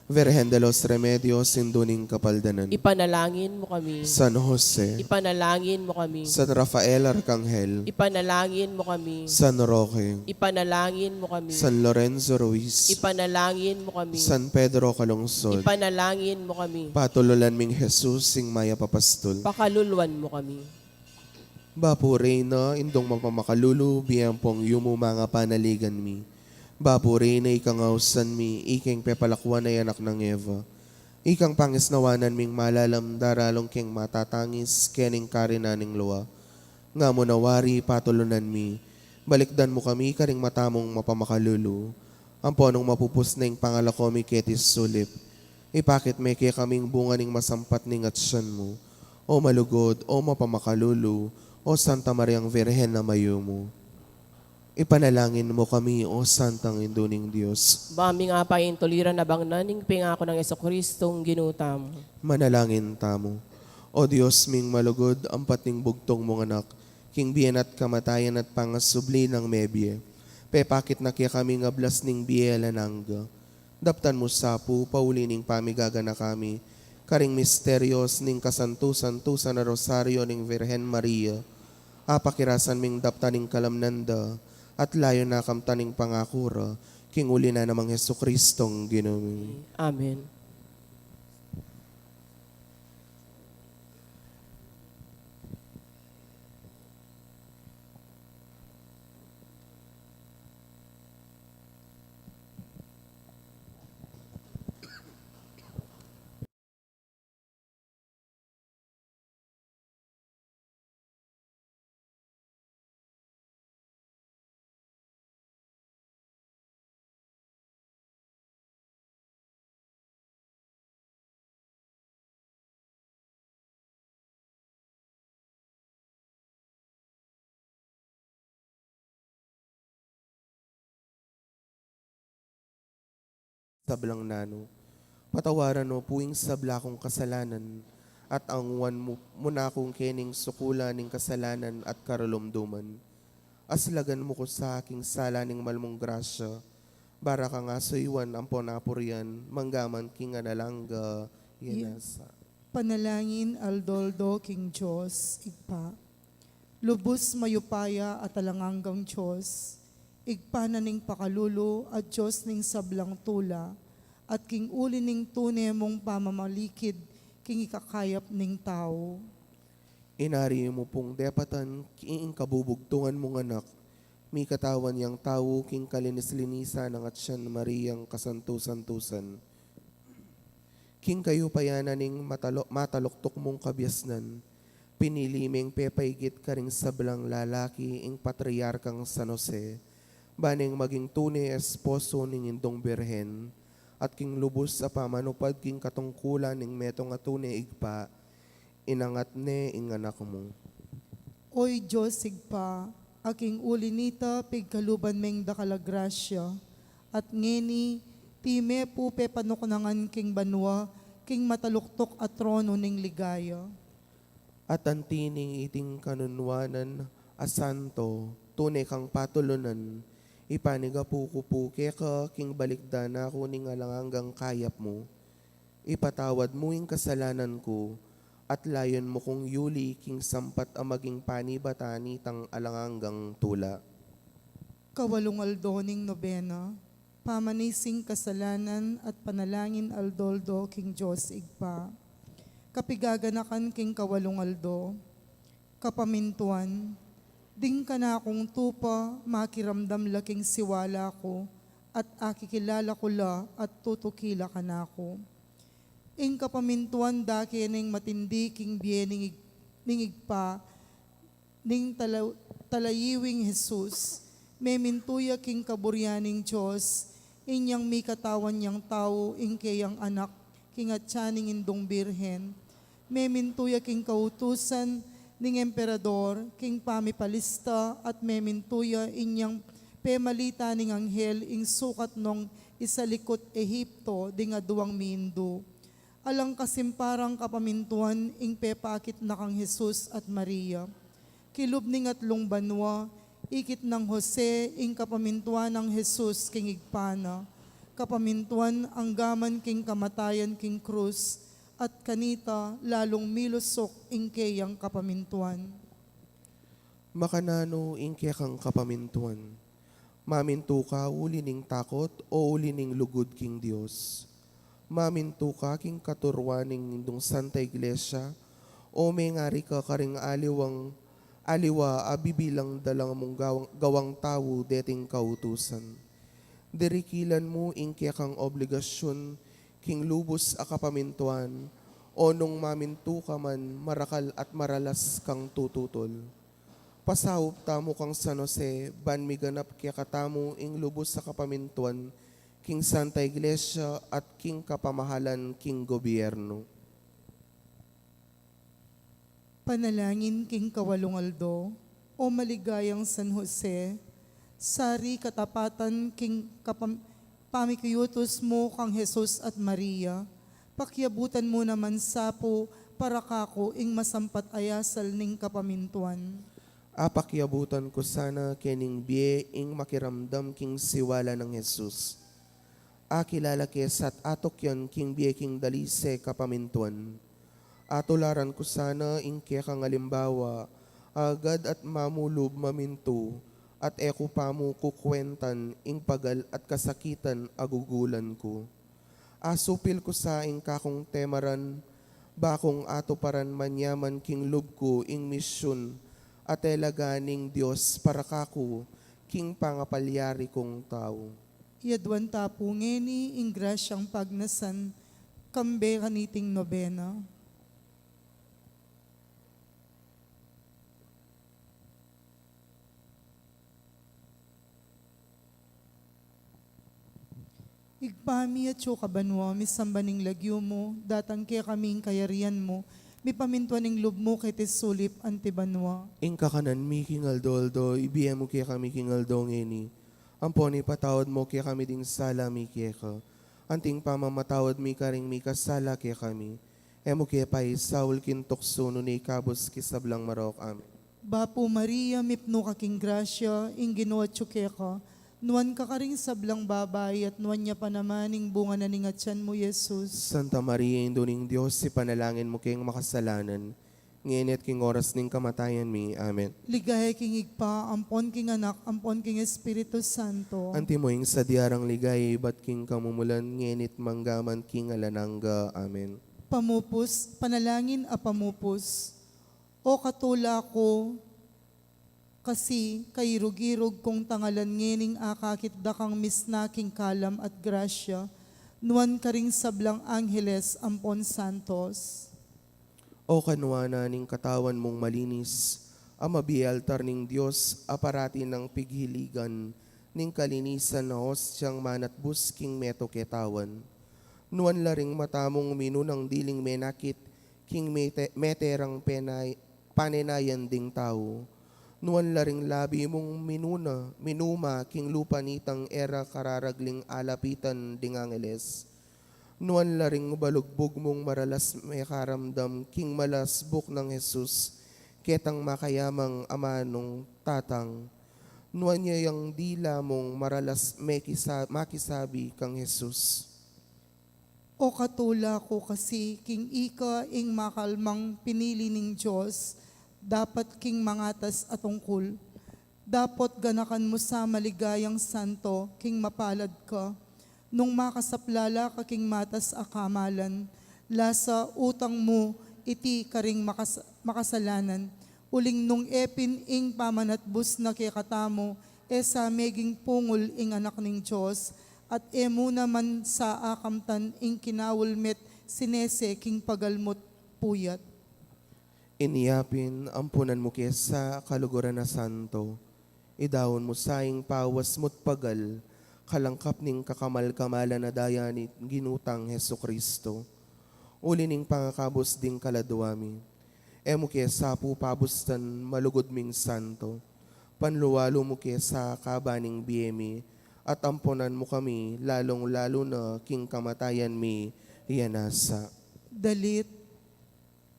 Speaker 1: Virgen de los Remedios, sinduning kapaldanan.
Speaker 2: Ipanalangin mo kami.
Speaker 1: San Jose,
Speaker 2: Ipanalangin mo kami.
Speaker 1: San Rafael Arcangel,
Speaker 2: Ipanalangin mo kami.
Speaker 1: San Roque,
Speaker 2: Ipanalangin mo kami.
Speaker 1: San Lorenzo Ruiz,
Speaker 2: Ipanalangin mo kami.
Speaker 1: San Pedro Calungsod,
Speaker 2: Ipanalangin mo kami.
Speaker 1: Patululan ming Jesus, sing maya papastol.
Speaker 2: Pakaluluan mo kami.
Speaker 1: Bapo Reyna, indong magpamakalulu, biyang pong yumu mga panaligan mi. Bapo Reyna, ikang ausan mi, iking pepalakwan ay anak ng Eva. Ikang pangisnawanan ming malalam, daralong king matatangis, kening karinaning luwa. Nga mo nawari, patulunan mi, balikdan mo kami, karing matamong mapamakalulu. Ang ponong mapupus na yung pangalako mi ketis sulip. Ipakit may kaya kaming bunga ning masampat ning atsyan mo. O malugod, o mapamakalulu, o Santa Mariang Virgen na mayo mo. Ipanalangin mo kami, O Santang Induning Diyos.
Speaker 2: Bami nga pa yung tuliran na bang naning pingako ng Jesucristong ginutam.
Speaker 1: Manalangin tamo. O Diyos ming malugod, ang pating bugtong mong anak, king biyan at kamatayan at pangasubli ng mebye. Pepakit na kaya kami nga blas ning biyela nangga. Daptan mo sapu, paulining pamigaga na kami, karing misteryos ning kasantusan-tusan na rosaryo ning Virgen Maria. Apakirasan ming daptaning kalamnanda, at layo na kamtaning pangakura, king uli na namang Jesukristong ginumi.
Speaker 2: Amen.
Speaker 1: Sablang nano, patawaran mo puwing sabla kong kasalanan, at ang wan mo muna kong kening sukula ning kasalanan at karalumduman. Aslagan mo ko sa aking sala ning malmong grasya, bara ka nga suywan ang ponapurian, manggaman king analangga, yanasa.
Speaker 3: Panalangin aldoldo king Diyos, igpa. Lubos mayupaya at alanganggang Diyos, igpa na ning pakalulo at Diyos ning sablang tula, at king uli ning tune mong pamamalikid, king ikakayap ning tao.
Speaker 1: Inari mo pong depatan, king kabubugtungan mong anak, mi katawan yang tao, king kalinis-linisa ng atsyan Mariang kasantusan-tusan. King kayo payanan ning mataloktok mong kabyasnan, pinili ming pepaygit ka ring sablang lalaki, ing patriarkang San Jose, baning maging tune esposo ning indong birhen, at king lubos sa pamanupad king katungkulan ning metong atune igpa, inangat ne ing anak mo.
Speaker 3: Oy Diyos, igpa, aking uli nita pigkaluban meng dakalagrasya, at ngeni, time pupe panukunangan king banwa, king mataluktok at trono ning ligaya.
Speaker 1: At ang tining iting kanunwanan, asanto, tunay kang patulunan, ipaniga puke ka, king balikda na kuning alanganggang kayap mo, ipatawad mo yung kasalanan ko, at layon mo kong yuli, king sampat ang maging panibatani tang alanganggang tula.
Speaker 3: Kawalong aldoning nobena, pamanising kasalanan at panalangin aldoldo king Diyos igpa. Kapigaganakan king kawalong aldo, kapamintuan, ding ka na akong tupa, makiramdam laking siwala ko, at akikilala ko la at tutukila ka na ako. Ing kapamintuan daki ning matindi king biyening ningigpa ning talayiwing Jesus, memintuya king kaburyaning Diyos, inyang mi katawan niyang tao, ing kayang anak, king atyaning indong birhen, memintuya king kautusan ning emperador, king pamipalista, at memintuya inyang pemalita ning anghel, ing sukat nung isalikot Ehipto, ding aduang mindo. Alang kasimparang kapamintuan, ing pepakit na kang Jesus at Maria. Kilub ning atlong banwa, ikit ng Jose, ing kapamintuan ng Jesus king igpana. Kapamintuan ang gaman king kamatayan king krus, at kanita lalong milusok ing kayang kapamintuan.
Speaker 1: Makanano ingke kang kapamintuan. Maminto ka uli ning takot o uli ning lugod king Dios. Maminto ka king katurwan ning indong Santa Iglesia o may ngari ka karing aliwa abibilang dalang mong gawang tao deting kautusan. Dirikilan mo ingke kang obligasyon king lubos a kapamintuan o nung maminto ka man marakal at maralas kang tututol. Pasahop tamo kang San Jose, ban miganap kaya katamo ing lubos sa kapamintuan, king Santa Iglesia at king kapamahalan king gobyerno.
Speaker 3: Panalangin king Kawalong Aldo, o maligayang San Jose, sari katapatan king pamikiyutos mo kang Jesus at Maria, pakyabutan mo naman sapo para kako ing masampat ayasal ning kapamintuan.
Speaker 1: Apakyabutan ko sana kening biye ing makiramdam king siwala ng Jesus. Akilala kesat atok yan king biye king dalise kapamintuan. Atularan ko sana ing kaya kang alimbawa, agad at mamulub maminto, at eko pa mo kukwentan ing pagal at kasakitan agugulan ko. Asupil ko sa ing kakong temaran, bakong atoparan manyaman king lub ko ing misyon, at elaganing Diyos para kako, king pangapalyari kong tao.
Speaker 3: Yadwan tapo ngeni ing grasyang pagnasan, kambe kaniting nobena. Igpami at kabanwa, misambaning lagyo mo, datang kaya kaming kayarian mo, mi pamintuaning lub mo kay tesulip antibanwa.
Speaker 1: Ing kakanan mi king aldoldo, ibiyem mo kaya kami king aldo ngeni. Amponi patawad mo kaya kami ding sala mi kaya ka. Anting pamamatawad mi karing mi kasala kaya kami. Emo kaya pa'y Saul kintokso no ni kabos kisablang marok amin.
Speaker 3: Bapo Maria, mipno kaking grasya, ing ginawa kaya ka, nuan ka karing sablang babay, at nuan niya pa naman ing bunga na ningatyan mo, Jesus.
Speaker 1: Santa Maria, Induning Diyos, si panalangin mo kayong makasalanan. Ngayon at king oras ning kamatayan mi. Amen.
Speaker 3: Ligaya king igpa, ampon king anak, ampon king Espiritu Santo.
Speaker 1: Antimoing sa diarang ligay, ba't king kamumulan, ngenit manggaman king alanangga. Amen.
Speaker 3: Pamupos, panalangin a pamupos. O katula ko, kasi kairugirog kong tangalan ngening akakit dakang misnaking kalam at grasya, nuan karing sablang angheles ampon santos.
Speaker 1: O kanwana ning katawan mong malinis, amabi altar ning Diyos, aparati ng pighiligan, ning kalinisan na hostyang manat busking meto ketawan. Nuan laring matamong minunang diling menakit, king meterang panenayan ding tao. Nuan laring labi mong minuma, king lupa nitang era kararagling alapitan ding angeles. Nuan laring balugbog mong maralas may karamdam, king malasbuk ng Jesus, ketang makayamang amanong tatang. Nuan niya yung dila mong maralas makisabi kang Jesus.
Speaker 3: O katula ko kasi king ika ing makalmang pinili ning Diyos, dapat king mangatas atungkol. Dapat ganakan mo sa maligayang santo, king mapalad ka. Nung makasaplala ka king matas akamalan, lasa utang mo iti karing makasalanan. Uling nung epin ing pamanatbus na kay katamo, esa meging pungol ing anak ning Diyos, at emo naman sa akamtan ing kinawulmet sinese king pagalmot puyat.
Speaker 1: Iniyapin, ampunan mo kesa kaluguran na santo. Idawon mo saing pawas mo't pagal, kalangkap ning kakamal-kamala na daya ni ginutang Heso Kristo. Uli ning pangakabos ding kaladuami. Emo kesa po pabustan malugod ming santo. Panluwalo mo kesa kabaning biyemi, at ampunan mo kami lalong-lalo na king kamatayan mi iyanasa.
Speaker 3: Dalit,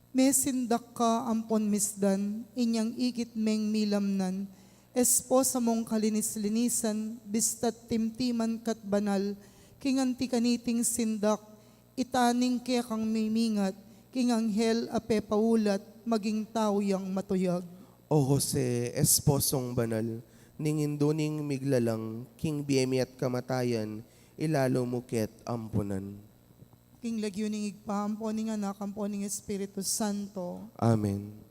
Speaker 3: mesindak ka ampon misdan, inyang ikit meng milamnan, esposa mong kalinis-linisan, bistat timtiman kat banal, kinganti kaniting sindak, itaning kaya kang mimingat, king anghel ape paulat, maging tao yang matuyag.
Speaker 1: O Jose, esposong banal, ninginduning miglalang, king biyemi at kamatayan, ilalo mo ket ampunan.
Speaker 3: King lagyuning igpa, amponing anak, amponing Espiritu Santo.
Speaker 1: Amen.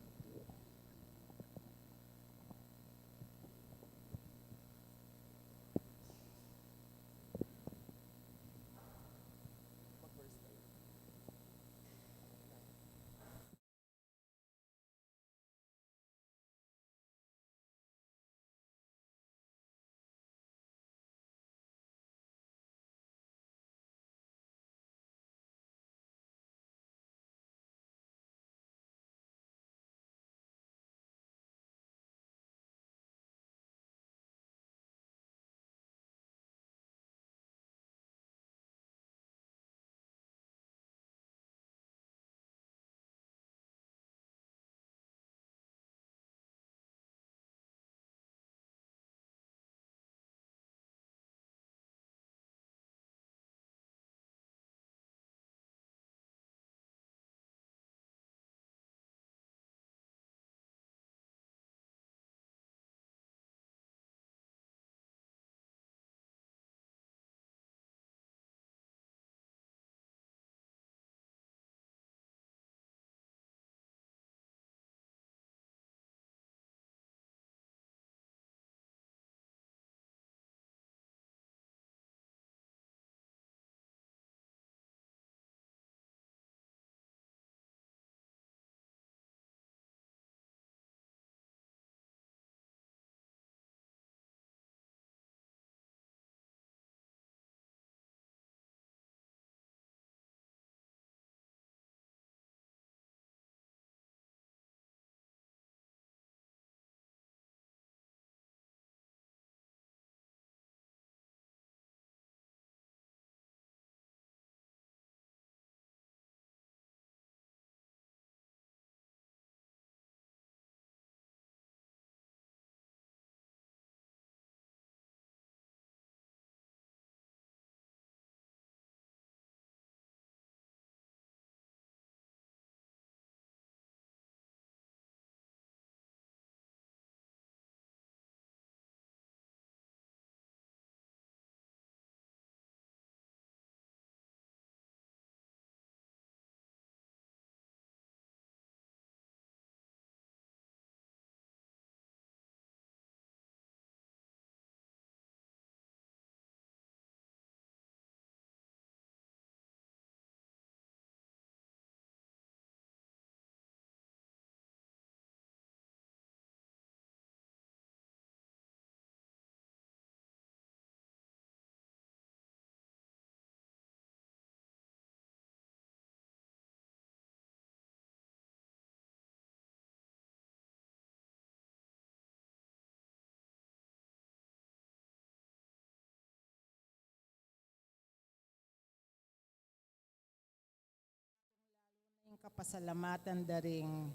Speaker 4: Kapasalamatan daring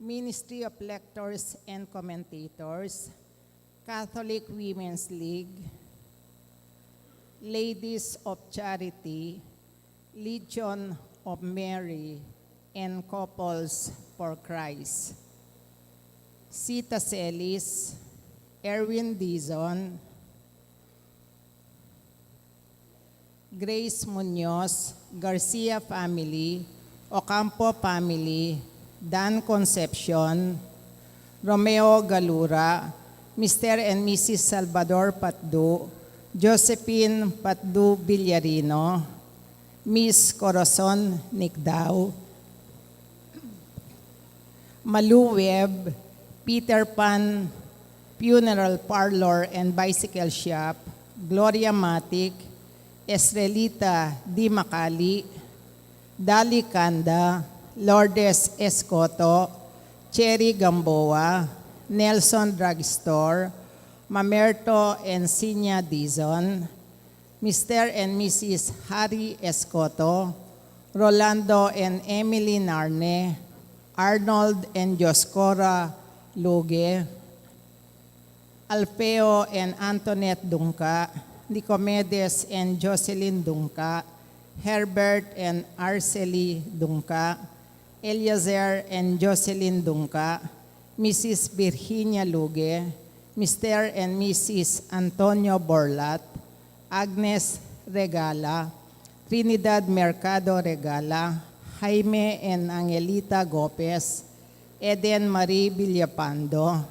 Speaker 4: Ministry of Lectors and Commentators, Catholic Women's League, Ladies of Charity, Legion of Mary, and Couples for Christ. Sita Celis, Erwin Dizon, Grace Munoz, Garcia family, Ocampo family, Dan Concepcion, Romeo Galura, Mr. and Mrs. Salvador Patdu, Josephine Patdu Villarino, Miss Corazon Nicdao, Malu Webb, Peter Pan Funeral Parlor and Bicycle Shop, Gloria Matic, Esrelita Di Macali, Dali Kanda, Lourdes Escoto, Cherry Gamboa, Nelson Drugstore, Mamerto and Sinya Dizon, Mr. and Mrs. Harry Escoto, Rolando and Emily Narne, Arnold and Joscora Luge, Alfeo and Antoinette Dungka, Nicomedes and Jocelyn Dungka, Herbert and Arcely Dungka, Eliezer and Jocelyn Dungka, Mrs. Virginia Luge, Mr. and Mrs. Antonio Borlat, Agnes Regala, Trinidad Mercado Regala, Jaime and Angelita Gopez, Eden Marie Villapando,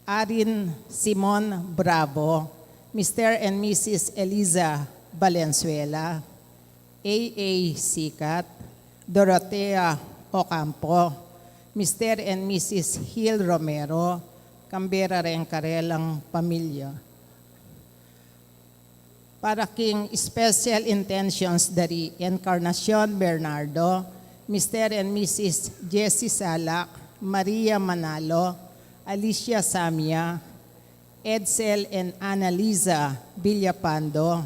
Speaker 4: Arin Simon Bravo, Mr. and Mrs. Eliza Valenzuela, A.A. Sikat, Dorotea Ocampo, Mr. and Mrs. Hill Romero, Canberra Rencarelang Pamilya. Para King Special Intentions dari Encarnacion Bernardo, Mr. and Mrs. Jessie Salak, Maria Manalo, Alicia Samia, Edsel and Annalisa Villapando,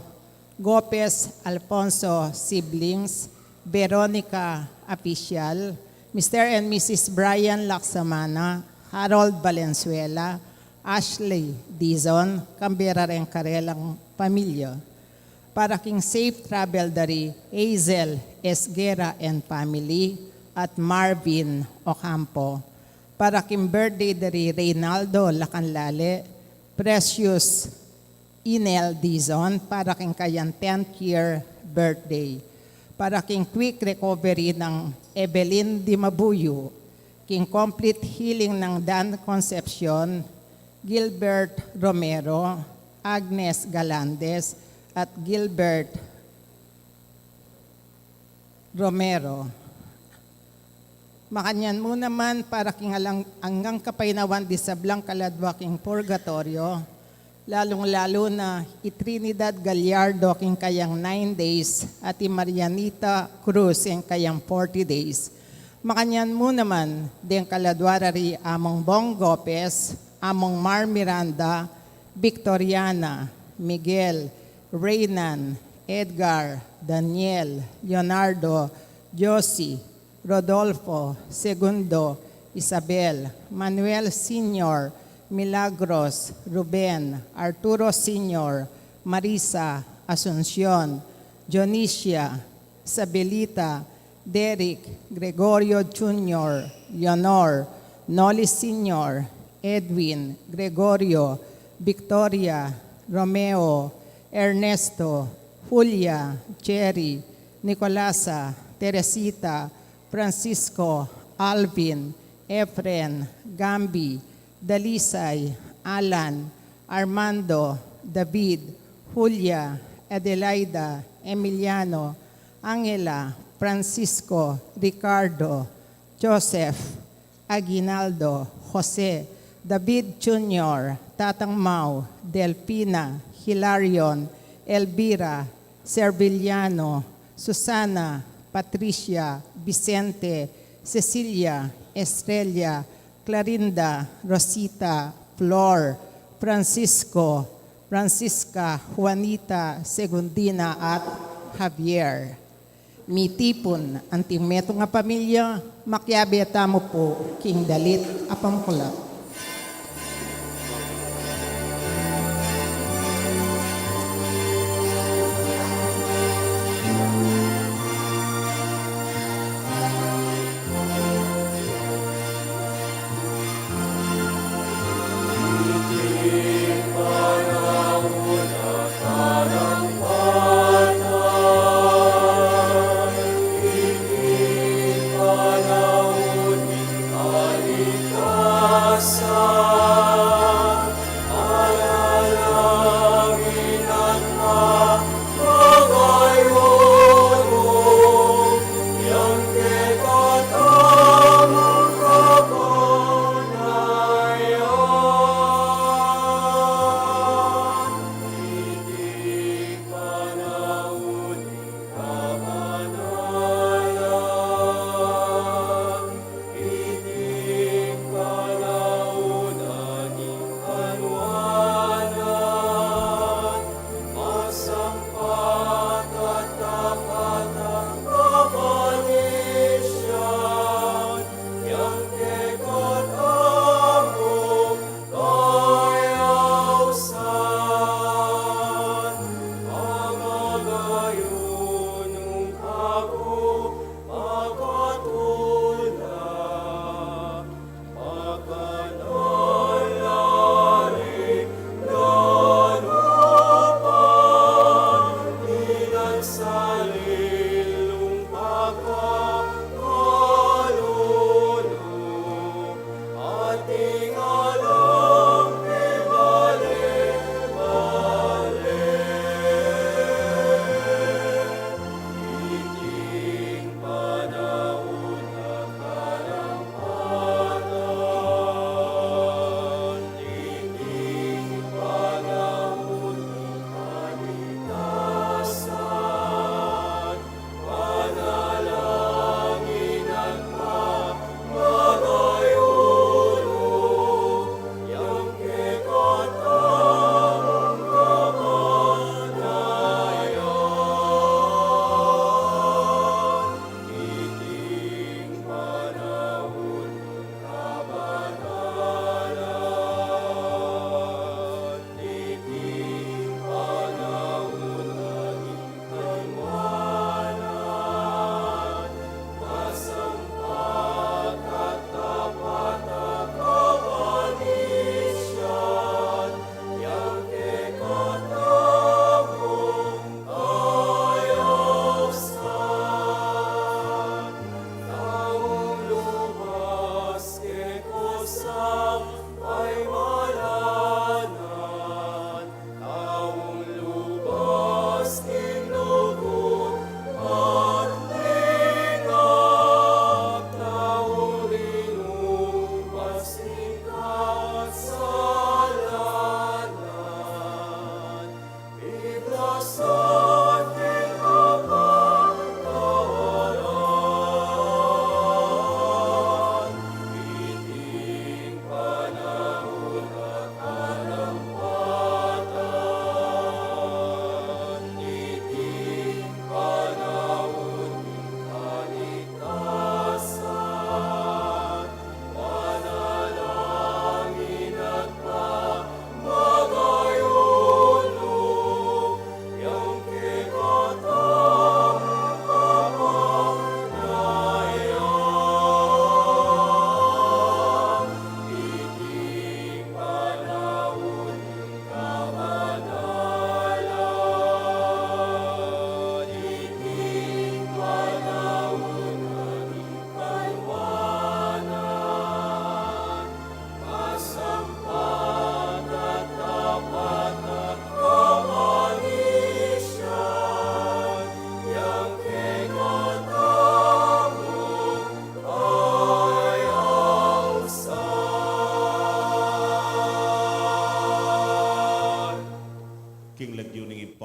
Speaker 4: Gopez Alfonso Siblings, Veronica Apicial, Mr. and Mrs. Brian Laksamana, Harold Valenzuela, Ashley Dizon, Canberra Rencarelang Pamilya. Para King Safe Travel dari Hazel Esguera and Family at Marvin Ocampo. Para King birthday dari Reynaldo Lacanlale, Precious Inel Dizon, para King kayang 10th year birthday. Para King quick recovery ng Evelyn Di Mabuyo, King complete healing ng Dan Concepcion, Gilbert Romero, Agnes Galandes, at Gilbert Romero. Makanyan mo naman para king hanggang kapainawan di sablang kaladwa king purgatorio, lalong-lalo na Trinidad Gallardo king kayang 9 days at Marianita Cruz king kayang 40 days. Makanyan mo naman din kaladwarari among Bong Gopez, among Mar Miranda, Victoriana, Miguel, Reynan, Edgar, Daniel, Leonardo, Josie, Rodolfo, Segundo, Isabel, Manuel Sr., Milagros, Ruben, Arturo Sr., Marisa, Asuncion, Jonicia, Isabelita, Derek, Gregorio Jr., Leonor, Noli Sr., Edwin, Gregorio, Victoria, Romeo, Ernesto, Julia, Cherry, Nicolasa, Teresita, Francisco, Alvin, Efren, Gambi, Dalisay, Alan, Armando, David, Julia, Adelaida, Emiliano, Angela, Francisco, Ricardo, Joseph, Aguinaldo, Jose, David Jr., Tatang Mau, Delpina, Hilarion, Elvira, Serviliano, Susana, Patricia, Vicente, Cecilia, Estrella, Clarinda, Rosita, Flor, Francisco, Francisca, Juanita, Segundina at Javier. Mitipon ang timeto nga pamilya, makyabeta mo po, king dalit, apam kulap.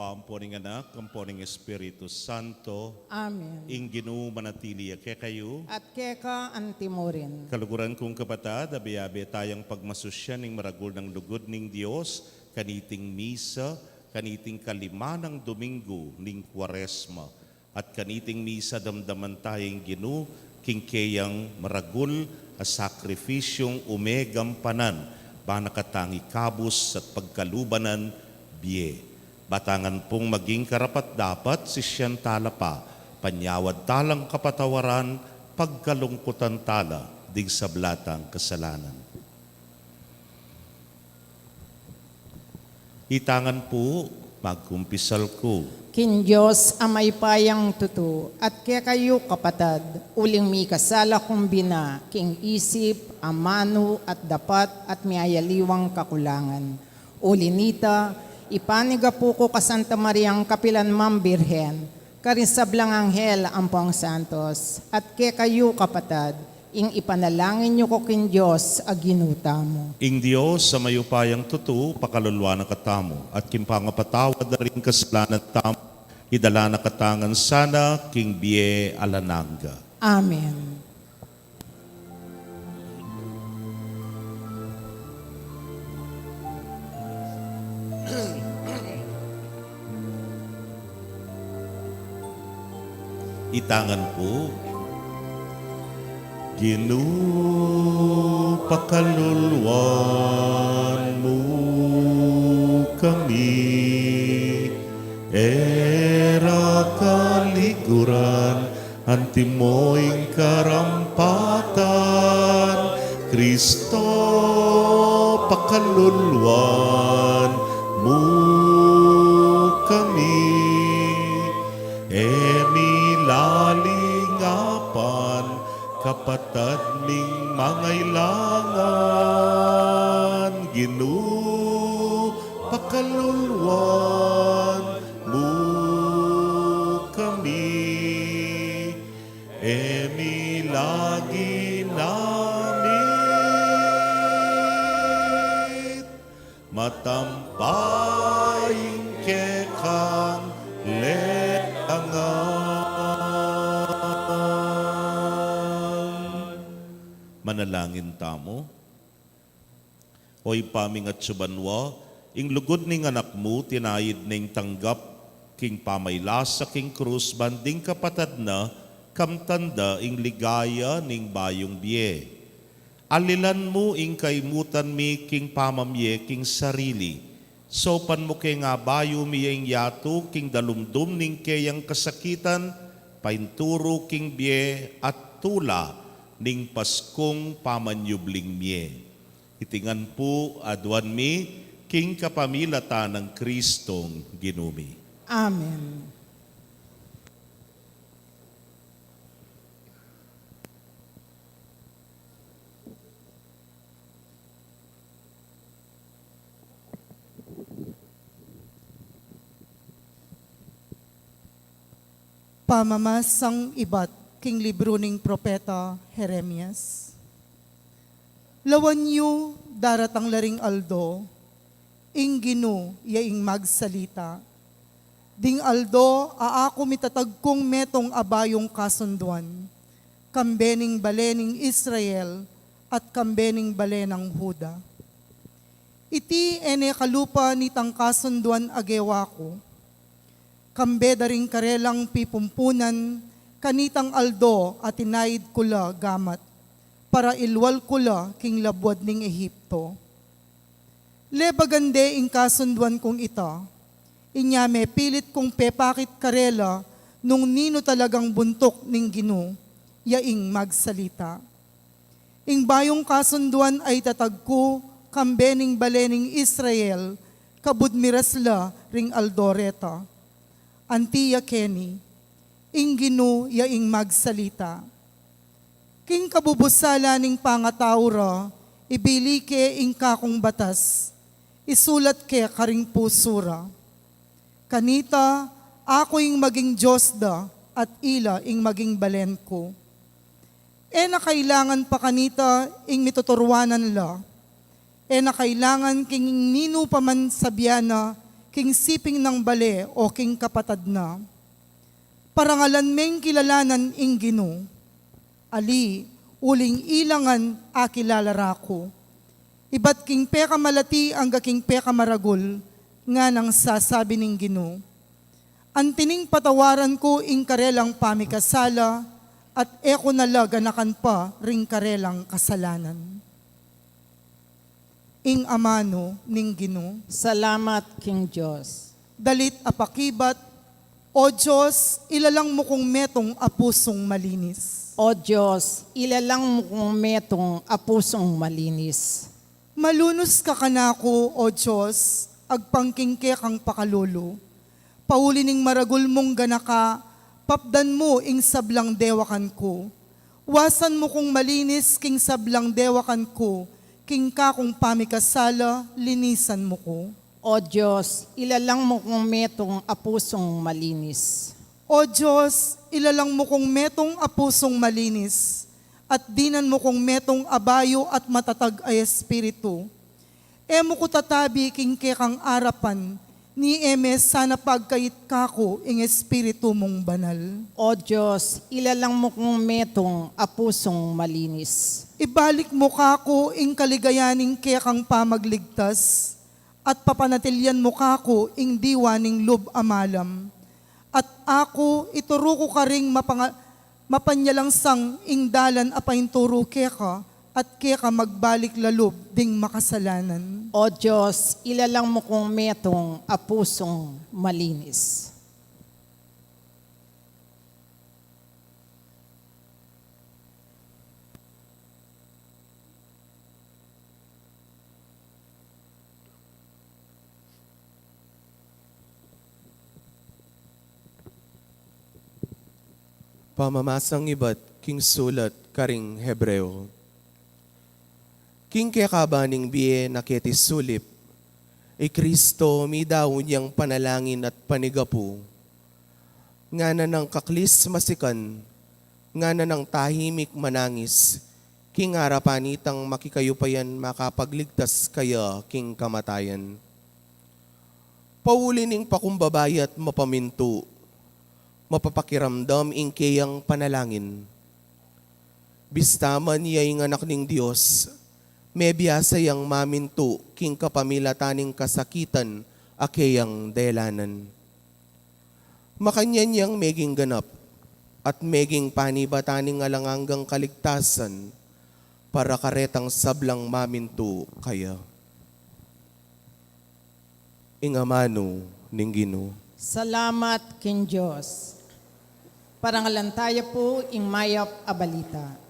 Speaker 5: Amponing Anak, Amponing Espiritu Santo,
Speaker 4: Amen.
Speaker 5: ing Ginoo manatili ke kayo.
Speaker 4: At keka antimurin.
Speaker 5: Kaluguran kong kapatad, abiyabi tayang pagmasusyan ning maragul ng lugod ning Dios, kaniting misa, kaniting kalima ng Domingo ning Kwaresma, at kaniting misa damdaman tayong Ginoo, kingkeyang maragul a sakrifisyong umegampanan, banakatangi kabus at pagkalubanan biye. Batangan pong maging karapat dapat si siyan tala pa, panyawad talang kapatawaran, pagkalungkutan tala, dig sablatang kasalanan. Itangan po, magkumpisal ko.
Speaker 4: Kin Diyos amay payang tutu, at kaya kayo kapatad, uling mi kasala kumbina, king isip, amano at dapat at miayaliwang kakulangan. Ulinita, ipaniga po ko ka Santa Mariang Kapilan Mam Birhen, karisablang anghel ampong santos, at kaya kayo kapatad, ing ipanalangin nyo ko kin Diyos aginuta mo.
Speaker 5: Ing Diyos sa mayupayang tutu, pakalulwa na katamo, at kimpangapatawad na rin kasalanan tamo, idala na katangan sana, king biye alananga.
Speaker 4: Amen.
Speaker 5: Itangan po, Ginoo pakaluluan mo kami, era kaliguran, antimoing karampatan, Kristo pakaluluan mo kami, emilalingapan, kapatad ning mangailangan, Ginoo pakaluluan mo kami, emilagi namin, matampaying kekang manalangin tamo. Hoy paming at subanwa, ing lugod ning anak mo, tinayid ning tanggap, king pamaylasa king krus, banding kapatad na, kamtanda ing ligaya ning bayong biye. Alilan mo ing kaimutan mi, king pamamye, king sarili. Sopan mo kay nga bayo miyeng yato, king dalumdum ning kayang kasakitan, painturo king biye at tula, ning Paskong pamanyubling miye. Itingan po adwan mi, king kapamilata ng Kristong ginumi.
Speaker 4: Amen.
Speaker 3: Pamamasang ibat king libro ning propeta Jeremias. Lawan yu daratang laring aldo, ing Ginoo yaing magsalita. Ding aldo aako mitatagkong metong abayong kasunduan, kambening balening Israel at kambening balenang Huda. Iti ene kalupa nitang kasunduan agewa ko, kambe daring karelang pipumpunan, kanitang aldo at inaid kula gamat, para ilwal kula king labwad ning Ehipto. Lebagande ing kasunduan kong ita, inyame pilit kong pepakit karela, nung nino talagang buntok ning Ginoo, yaing magsalita. Ing bayong kasunduan ay tatagko, kambening balening Israel, kabudmirasla ring aldoreta. Antiya Kenny, ing Ginoo yaing magsalita. King kabubusala ning pangatawra, ibilike ing kakong batas, isulat ke karing pusura. Kanita, ako ing maging Diyos da, at ila ing maging balen ko. Na kailangan pa kanita ing mituturwanan la, na kailangan king nino pa man sabyana, king siping ng bale o king kapatad na. Parangalan meng kilalanan ing Gino. Ali, uling ilangan akilalara ko. Iba't king peka malati ang gaking peka maragul, nga nang sasabi ning Gino. Antining patawaran ko ing karelang pamikasala, at eko nalaganakan pa ring karelang kasalanan. Ing amano ning Gino.
Speaker 4: Salamat, King Diyos.
Speaker 3: Dalit apakibat, O Diyos, ilalang mo kong metong apusong malinis.
Speaker 4: O Diyos, ilalang mo kong metong apusong malinis.
Speaker 3: Malunos ka kanako, O Diyos, agpangkingke kang pakalolo. Pauli ning maragul mong ganaka, papdan mo ing sablang dewakan ko. Wasan mo kong malinis king sablang dewakan ko, king kakong pamikasala, linisan mo ko.
Speaker 4: O Diyos, ilalang mo kong metong apusong malinis.
Speaker 3: O Diyos, ilalang mo kong metong apusong malinis, at dinan mo kong metong abayo at matatag ay espiritu. Emo ko tatabi king kekang arapan, ni eme sana pagkait kako ing espiritu mong banal.
Speaker 4: O Diyos, ilalang mo kong metong apusong malinis.
Speaker 3: Ibalik mo kako ing kaligayaning kekang pamagligtas, at papanatilyan mo kako ing diwaning lub amalam. At ako ituro ko ka ring mapanyalangsang ing dalan apain turo keka, at keka magbalik lalub ding makasalanan.
Speaker 4: O Diyos, ilalang mo kong metong apusong malinis.
Speaker 1: Pamamasang iba't king sulat karing Hebreo. King kekabaning biye naketis sulip, Kristo mi daw niyang panalangin at panigapu, nga na ng kaklis masikan, nga na ng tahimik manangis, king arapanitang makikayupayan makapagligtas kaya king kamatayan. Paulining pakumbabayat mapaminto, mapapakiramdam ing kayang panalangin. Bistaman niya'y anak ning Diyos, may biyasayang maminto king kapamilataning kasakitan akayang delanan. Makanyan niyang meging ganap at meging panibataning alanganggang kaligtasan para karetang sablang maminto kaya. Ingamano ning Ginoo.
Speaker 4: Salamat, King Diyos. Parangalan tayo po ing mayap abalita.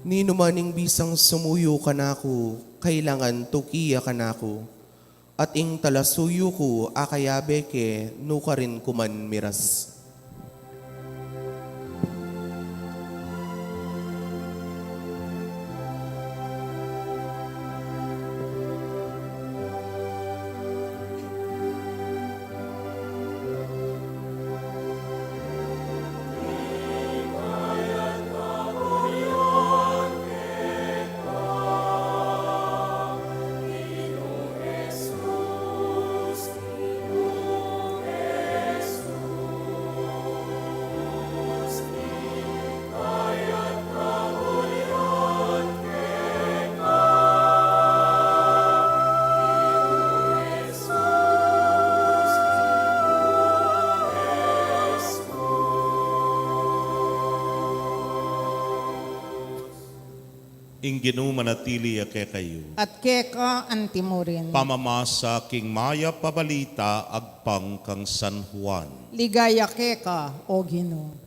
Speaker 1: Nino maning bisang sumuyo ka nako, kailangan tukiya ka nako. At ing talasuyo ko, akayabe ke, nuka rin kuman miras.
Speaker 5: ing ginumanatili ake kayo.
Speaker 4: At keka antimurin.
Speaker 5: Pamamasa king maya pabalita agpang kang San Juan.
Speaker 4: Ligaya keka, O Ginoo.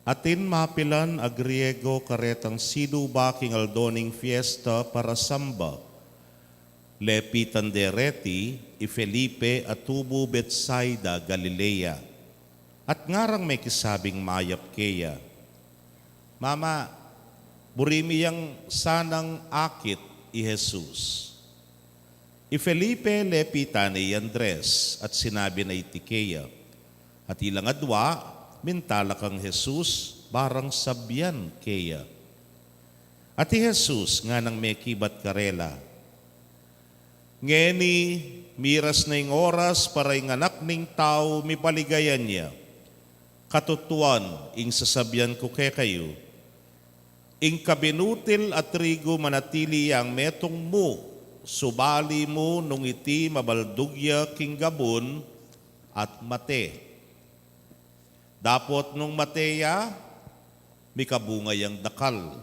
Speaker 5: Atin mapilan a Griego karetang sinuba king aldoning fiesta para samba. Lepitan dereti i Felipe atubo Betsaida, Galilea. At ngarang may kisabing mayap keya. Mama, burimi yang sanang akit i Jesus. I Felipe lepitan ni Andres at sinabi na itikeya. At ilang adwa, mintala kang Jesus, barang sabyan keya. At i Jesus nga nang may kibat karela. Ngeni, miras na yung oras para yung anak ning tao mipaligayan niya. Katutuan, ing sasabyan ko kay kayo. Ing kabinutil at trigo manatili ang metong mo, subali mo nung iti mabaldugya king gabon at mate. Dapot nung mateya, mikabungay ang dakal.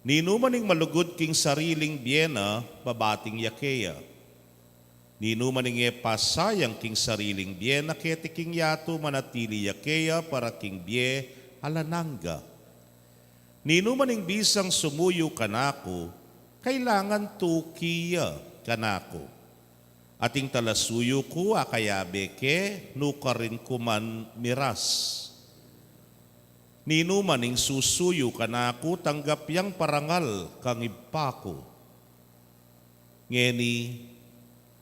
Speaker 5: Ninumaning malugod king sariling biyena, babating yakeya. Ninumaning pasayang king sariling biyena, keti king yato manatili yakeya para king biye alananga. Ninumaning bisang sumuyo kanako, kailangan tukiya kanako. Ating talasuyo ko akayabe ke, nukarin kuman miras. Ninumaning susuyo kanako, tanggap yang parangal kang ipako. Ngeni,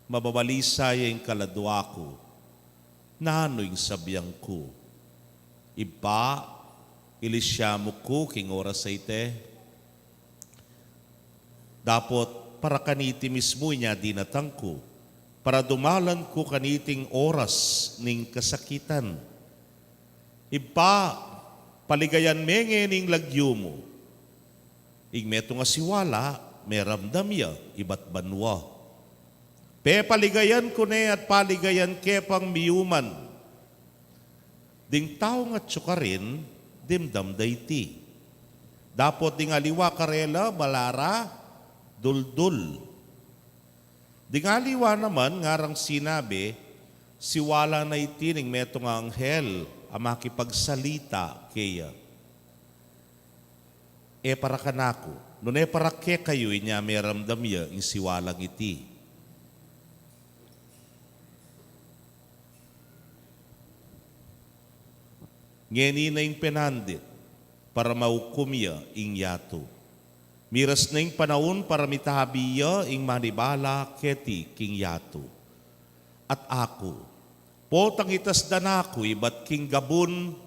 Speaker 5: mababalisa yung kaladwa ko, nano'y sabyang ko. Iba, ilisyamo ko king oras sa ite. Dapot, para kaniti mismo niya dinatang ko, para dumalan ko kaniting oras ning kasakitan. Iba, paligayan mengening lagyo mo. Ing meto nga siwala, meramdam ya, iba't banwa. Pe paligayan ko ne at paligayan ke pang miyuman. Ding tao nga tsukarin, dimdam dayti. Dapot ding aliwa karela, balara, duldul. Ding aliwa naman, ngarang sinabi, siwala na itining metong anghel, ang makipagsalita kaya. E para kanako, nune para ke kayo inya meramdam ya, in siwalang iti. Ngeni na yung penandit para maukumya ing yato. Miras na yung panahon para mitahabiya ing manibala keti king yato. At ako, potang itas danako ibat king gabon,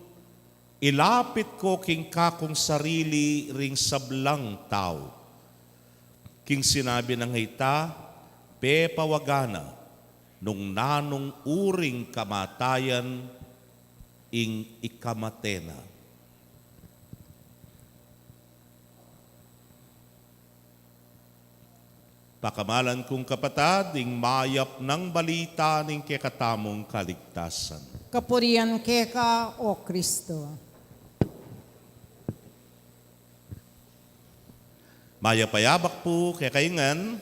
Speaker 5: ilapit ko king kakong sarili ring sablang tao. King sinabi ng hita, pe pawagana, nung nanong uring kamatayan, ing ikamatena. Pakamalan kong kapatad, ing mayap ng balita ning kekatamong kaligtasan.
Speaker 4: Kapurian keka, O Kristo.
Speaker 5: Mayapayabak po kay kaingan.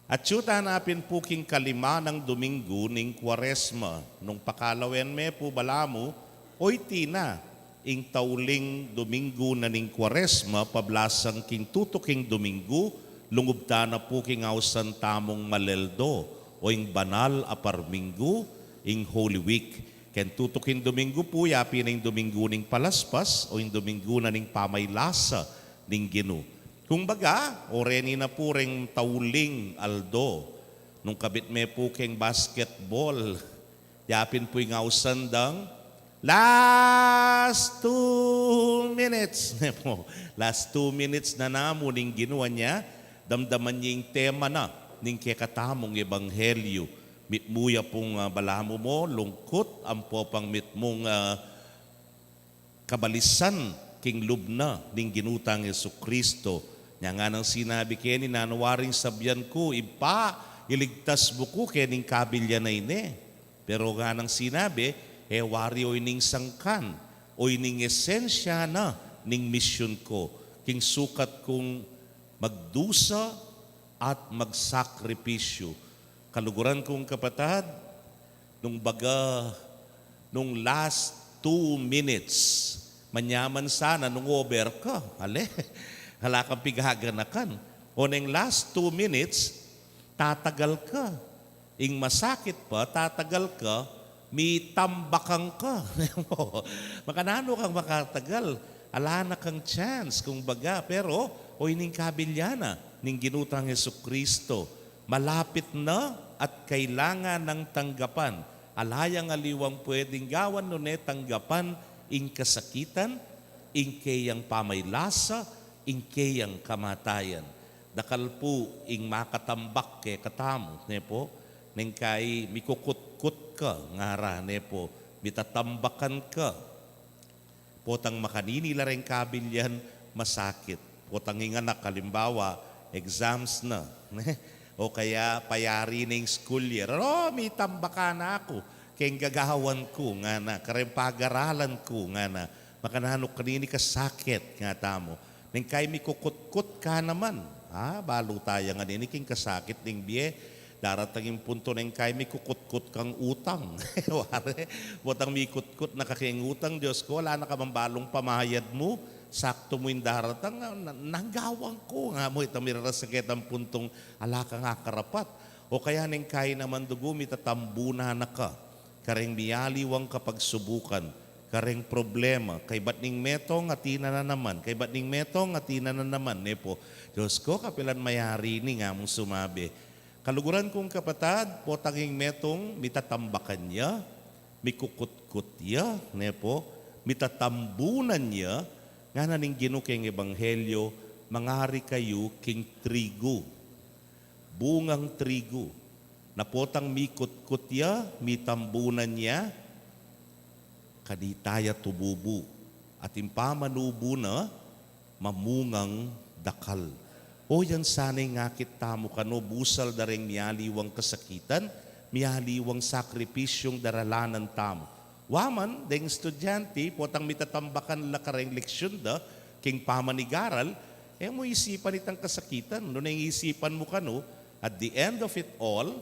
Speaker 5: At syuta napin po king kalima ng Domingo ning Kwaresma, nung pakalawen me po balamu, oy tina, ing tauling Domingo na ning Kwaresma, pablasang king tutuking Domingo, lungubta na po king ausan tamong Maleldo, o ing banal aparminggo, ing Holy Week. Ken tutuking Domingo po, yapi na ing Domingo ning Palaspas, o ing Domingo na ning Pamaylasa ning Ginoo. Kung baga, oreni na po ring tauling Aldo. Nung kabit me po king basketball, yapin po yung ausandang, last 2 minutes. Last 2 minutes na namuning ginawa niya. damdaman niya yung tema na ning kekatamong ebanghelyo. Mitmuya pong balamo mo, lungkot, ampo pang mitmong kabalisan king lubna ning ginutang Jesucristo. Nya nga nang sinabi kini nanawaring sabyan ko, ipa, iligtas mo ko kening kabilya na ine. Pero nga nang sinabi, wari oy ning sangkan, oy ning esensya na ning misyon ko. King sukat kong magdusa at magsakripisyo. Kaluguran kong kapatid, nung last 2 minutes, manyaman sana nung over ka. Hala kang pigaganakan. O nung last 2 minutes, tatagal ka. Ing masakit pa, tatagal ka, may tambakang ka. Makanano kang makatagal? Ala na kang chance, kung baga. Pero, o ining kabilyana, ning ginutang Jesucristo, malapit na at kailangan ng tanggapan. Alayang aliwang pwedeng gawan nun tanggapan, ing kasakitan, ing kayang pamaylasa, ing kayang kamatayan. Dakal po ing makatambak ke katamo, ne po, neng kay mikukutkut ka, ngara, ne po, mitatambakan ka. Potang makanini lareng kabilyan, masakit. Potang inganak, kalimbawa, exams na. O kaya payari ng school year. May tambakan na ako. Kaya gagawan ko nga na. Karang pag-aralan ko nga na. Makanano kanini ka sakit nga tamo. Nang kay may kukutkut ka naman. Balo tayo nga nini king kasakit ng biye. Daratang yung punto nang kay may kukutkut kang utang. Potang may kutkut na kaking utang. Diyos ko, wala na ka balong pamayad mo. Sakto mo yung daratang, nanggawang ko nga mo, itamirarasakit ang puntong ala ka nga karapat. O kaya nang kaya naman dugo, mitatambuna na ka. Kareng miyaliwang kapag subukan. Kareng problema. Kay ba't ning metong, atina na naman. Kay ba't ning metong, atina na naman. Nepo, Diyos ko, kapilan mayari ni nga mong sumabi. Kaluguran kong kapatad, po tanging metong, mitatambakan niya, mikukutkut niya, nepo, mitatambunan niya, nga naning ginukeng ebanghelyo, mangari kayo king trigo. Bungang trigo. Napotang mikutkutya, mitambunan niya, kaditaya tububu. At impamanubo na, mamungang dakal. O yan sana'y ngakit tamo kano, busal dareng miyaliwang kasakitan, miyaliwang sakripisyong daralanan tamo. Waman, deng estudyante, potang mitatambakan lakareng leksyon da, king pamanigaral, mo isipan itang kasakitan. No na isipan mo kano, at the end of it all,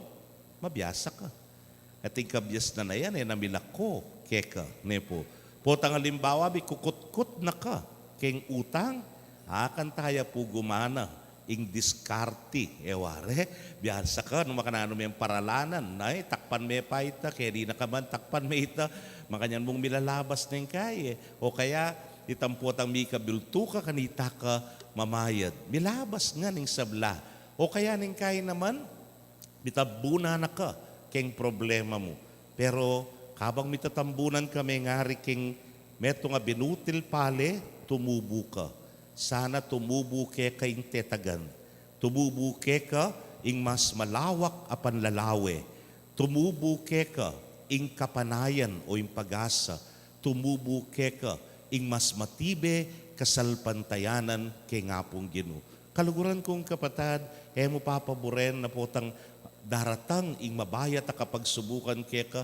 Speaker 5: mabiyasa ka. At yung kabyas na yan, namilak ko, keka, nepo. Potang alimbawa, kukutkut na ka, king utang, akan tayo po gumana, ing diskarte, ware, biyasa ka, nung makanano may paralanan, ay, takpan may pa ita, kaya di nakaman, takpan may ita, makanyan mong milalabas na yung kaya. O kaya, itampot ang mika biltu ka, kanita ka mamayad. Milabas nga ning sabla. O kaya ning kaya naman, mitabuna na ka, keng problema mo. Pero, kabang mitatambunan kami ngari king meto nga binutil pale, tumubo ka. Sana tumubo ke kayong tetagan. Tumubo ke ka, ing mas malawak apan lalawe. Tumubo ke ka, ing kapanayan o ing pag-asa. Tumubo ke ka, ing mas matibe kasalpantayanan kay ngapong Ginoo. Kaluguran kong kapatad, mo papaboren na potang daratang ing mabayat a kapag subukan ke ka,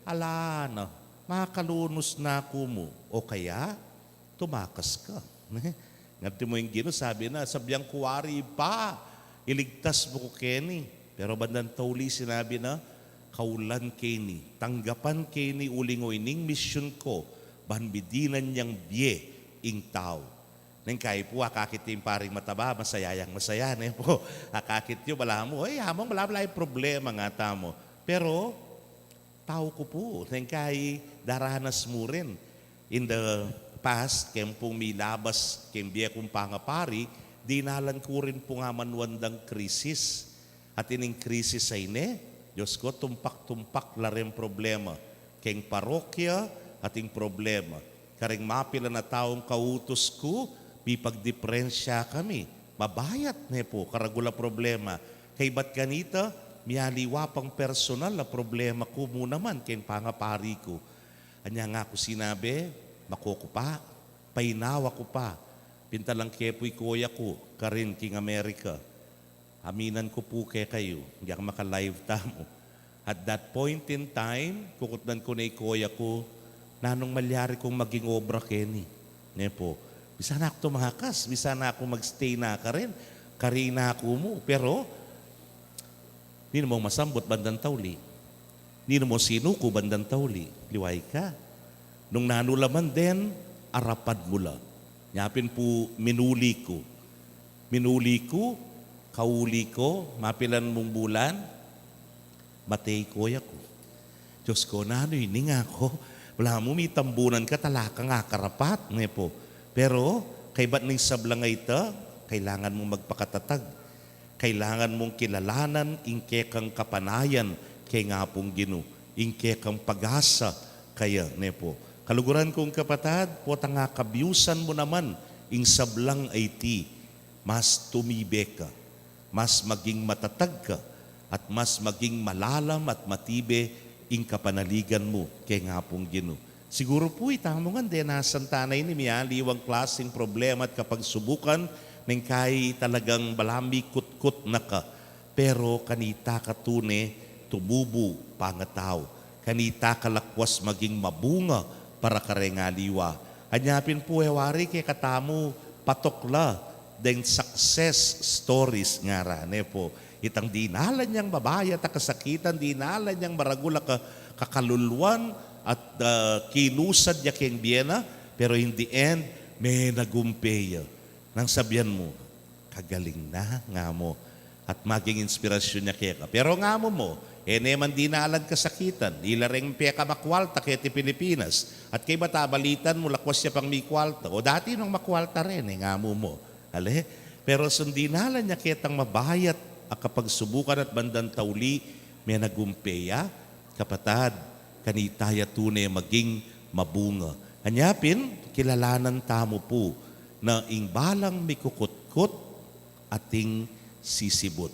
Speaker 5: ala na, makalunos na ako mo. O kaya, tumakas ka. Ngati mo yung Ginoo, sabi na, sabyang kuwari pa, iligtas mo ko keni. Pero bandang tauli sinabi na, kaulan keni, tanggapan keni ulingoy ning misyon ko, banbidinan niyang biye ing tao. Nang kaya po, akakit yung paring mataba, masayayang masaya. Po, akakit yung bala mo, hamang bala yung problema nga tamo. Pero, tao ko po, nang kaya daranas mo rin. In the past, kem pong milabas, kem biya kong pangapari, dinalan ko rin po nga manwandang krisis. At ining krisis ay ne, Diyos ko, tumpak-tumpak la rin problema. Keng parokya ating problema. Karing mapila na taong kautos ko, may pagdiferensya kami. mabayat ne po, karagula problema. Kay ba't ganita, miyaliwa pang personal na problema ko mo naman, kay pangapari ko. Anya nga ko sinabi, makuko pa, painawa ko pa, pintalang kepoy kuya ko, karin king America. Aminan ko po kay kayo, hindi ako maka-live tamo. At that point in time, kukutnan ko na kuya ko, nanong malyari kong maging obra keni. Ne po, bisa na ako tumakas, bisa na ako magstay na ka rin, karina ako mo. Pero, hindi mo masambot bandang tawli. Hindi mo sinuko bandang tawli. Liway ka. Nung nanulaman din, arapad mula. Yapin po, minuli ko. Minuli ko, kauli ko, mapilan mong bulan, matay koya ko. Diyos ko, nano yun nga ako. Wala mo, may tambunan ka, talaka nga karapat. Ne po. Pero, kay ba't ning sablang ita, kailangan mong magpakatatag. Kailangan mong kilalanan, ingke kang kapanayan, kay nga pong Gino. Ingke kang pag-asa, kaya, ne po. Kaluguran kong kapatad, po nga kabyusan mo naman, ing sablang IT, mas tumibe ka, mas maging matatag ka, at mas maging malalam at matibe ing kapanaligan mo, kay nga pong Gino. Siguro po itamo nga din, nasan tanay ni Mia, liwang klaseng problema at kapag subukan, nang kay talagang balami kutkut na ka. Pero kanita katune, tumubo pangataw. Kanita kalakwas maging mabunga para karengaliwa. Anyapin po ewari kay katamu patokla den success stories nga rane po. Itang dinalan niyang babae at kasakitan, dinalan niyang maragula ka kakaluluan at kinusad niya keng Biena, pero in the end, may nagumpeya. Nang sabihan mo, kagaling na nga mo. At maging inspirasyon niya kaya ka. Pero nga mo, neman dinalan kasakitan, ilareng peka makwalta kaya ti Pilipinas. At kay matabalitan mo, lakwas siya pang may kwalta. O dati nung makwalta rin, nga mo. Ale? Pero sundinalan niya kaya tang mabayat at kapag subukan at bandang tawli, may nagumpeya, kapatad, kanitaya tunay maging mabunga. Anyapin, kilalanan tamo po na ingbalang mikukutkot ating sisibot.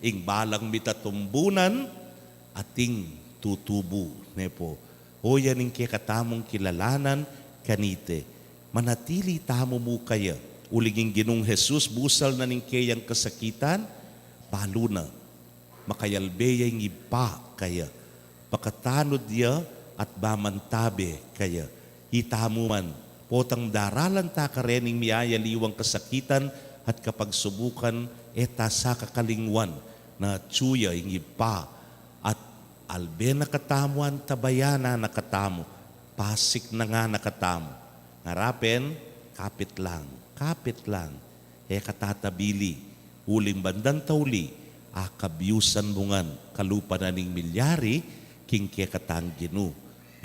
Speaker 5: Ingbalang mitatumbunan ating tutubo. Nepo. O yan ang kikatamong kilalanan kanite. Manatili tamo mo kaya. Uliging Ginong Jesus, busal na ning kayang kasakitan, balo na. Makayalbeya yung iba kaya. Pakatanod niya at bamantabe kaya. Hitamo man, potang daralan ta ka rening miyayaliwang kasakitan at kapag subukan, eta sa kakalingwan na tsuya yung iba at albe nakatamuan tabayana nakatamo, pasik na nga nakatamo. Harapin, kapit lang, katatabili, huling bandang tawli, akabyusan bungan, kalupa na ning milyari, king kekatang Gino.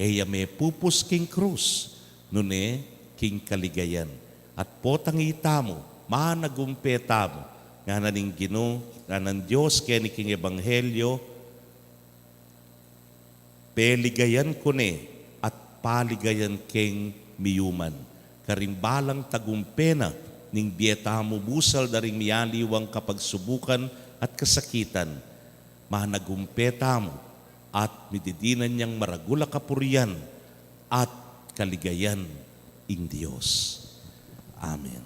Speaker 5: May pupus king krus, nune king kaligayan. At potang itamo, managumpeta mo, nga na ning Gino, nga ng Diyos, kaya ni king Ebanghelyo, peligayan ko ne, at paligayan king miyuman. Karimbalang tagumpena, ning bietamo busal daring miyaliwang kapag subukan at kasakitan, managumpeta mo, at mididinan niyang maragula kapurian at kaligayan ing Diyos. Amen.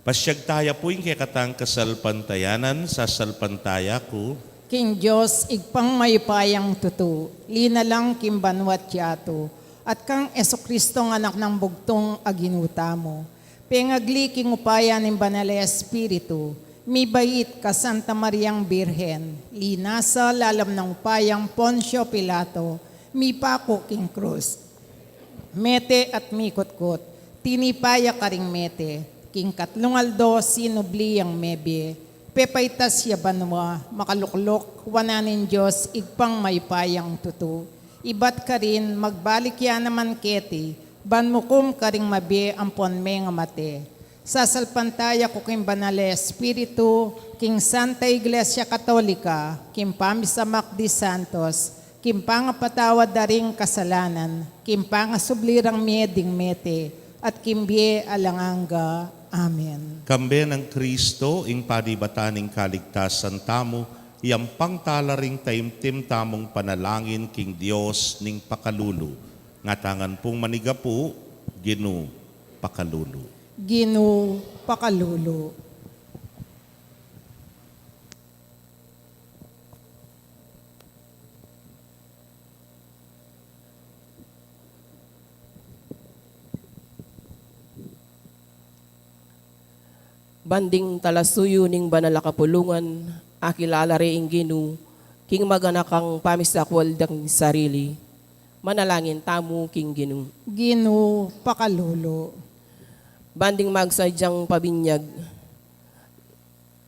Speaker 5: Pasyag taya po yung kekatang kasalpantayanan sa salpantaya ko.
Speaker 4: King Diyos, igpang mayupayang tutu, linalang kimbanwat yato, at kang Esokristo ng anak ng bugtong aginuta mo. Pengagli king upaya ng Banal Espiritu, mi bait ka Santa Mariang Birhen, linasa lalam ng upayang Poncio Pilato, mi pako king krus. Mete at mikutkot, tinipaya karing mete, king katlungaldo sinubli ang mebe, pepaitas ya banwa, makaluklok, wananin Diyos, igpang maypayang tutu. Ibat ka rin, magbalik yan naman keti, banmukum karing mabi ang ponme nga mate. Sasalpantaya ko king Banal Espiritu, king Santa Iglesia Katolika, king Pamisamak di Santos, king pangapatawad daring kasalanan, king pangasublirang mieding mete, at kimbie alanganga. Amen.
Speaker 5: Kambe ng Kristo, ing panibataning kaligtasan tamo, iyang pangtalaring taimtim tamong panalangin king Dios ning pakalulu. Nga tangan pong manigapu, Ginu pakalulu.
Speaker 4: Gino Pakalulu.
Speaker 2: Banding talasuyo ning banal kapulungan, akilala ing Ginu, king maganakang pamisakwal dang sarili. Manalangin tamo king Ginu.
Speaker 4: Gino Pakalulu.
Speaker 2: Banding magsadyang pabinyag,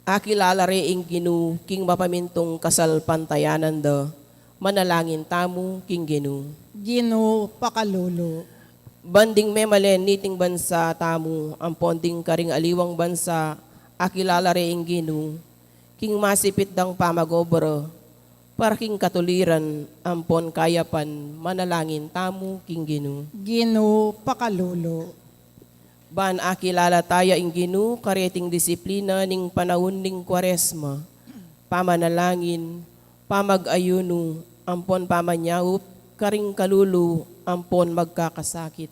Speaker 2: akilala ing Ginu, king mapamintong kasal pantayanan da. Manalangin tamo king Ginu.
Speaker 4: Gino Pakalulu.
Speaker 2: Banding memalen niting bansa tamo, ang ponding karing aliwang bansa, akilala ing Ginu, king masipit dang pamagobro, para king katuliran, ampon kayapan, manalangin tamo king Ginu.
Speaker 4: Gino Pakalulu.
Speaker 2: Ban akilala tayo ing Ginu, kareting disiplina ning panahon ning Kwaresma, pamanalangin, pamag-ayuno, ampon pamanyaup, karing kalulu, ampon magkakasakit.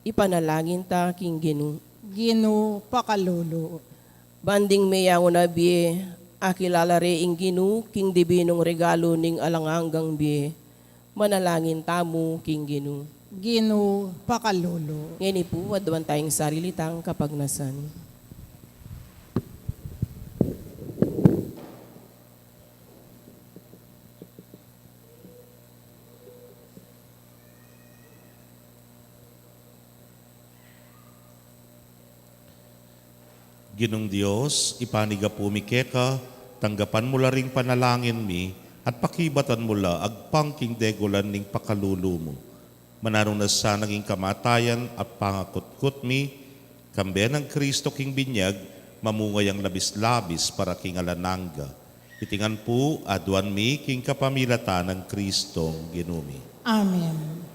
Speaker 2: Ipanalangin ta king Ginu.
Speaker 4: Gino Pakalulu.
Speaker 2: Banding mayang unabi, akilala ing Ginu, king dibinong regalo ning alanganggang biye. Manalangin tamo king Ginu.
Speaker 4: Gino Pakalulu.
Speaker 2: Ngayon po, wadwan tayong sarilitang kapagnasan.
Speaker 5: Ginong Diyos, ipaniga po mi keka, tanggapan mo la ring panalangin mi, at pakibatan mo la agpangking degolan ning pakalulu mo. Manarong na sa naging kamatayan at pangakutkut mi, kambe ng Kristo king binyag, mamungay ang labis-labis para king alananga. Itingan po, aduan mi king kapamilata ng Kristong ginumi.
Speaker 4: Amen.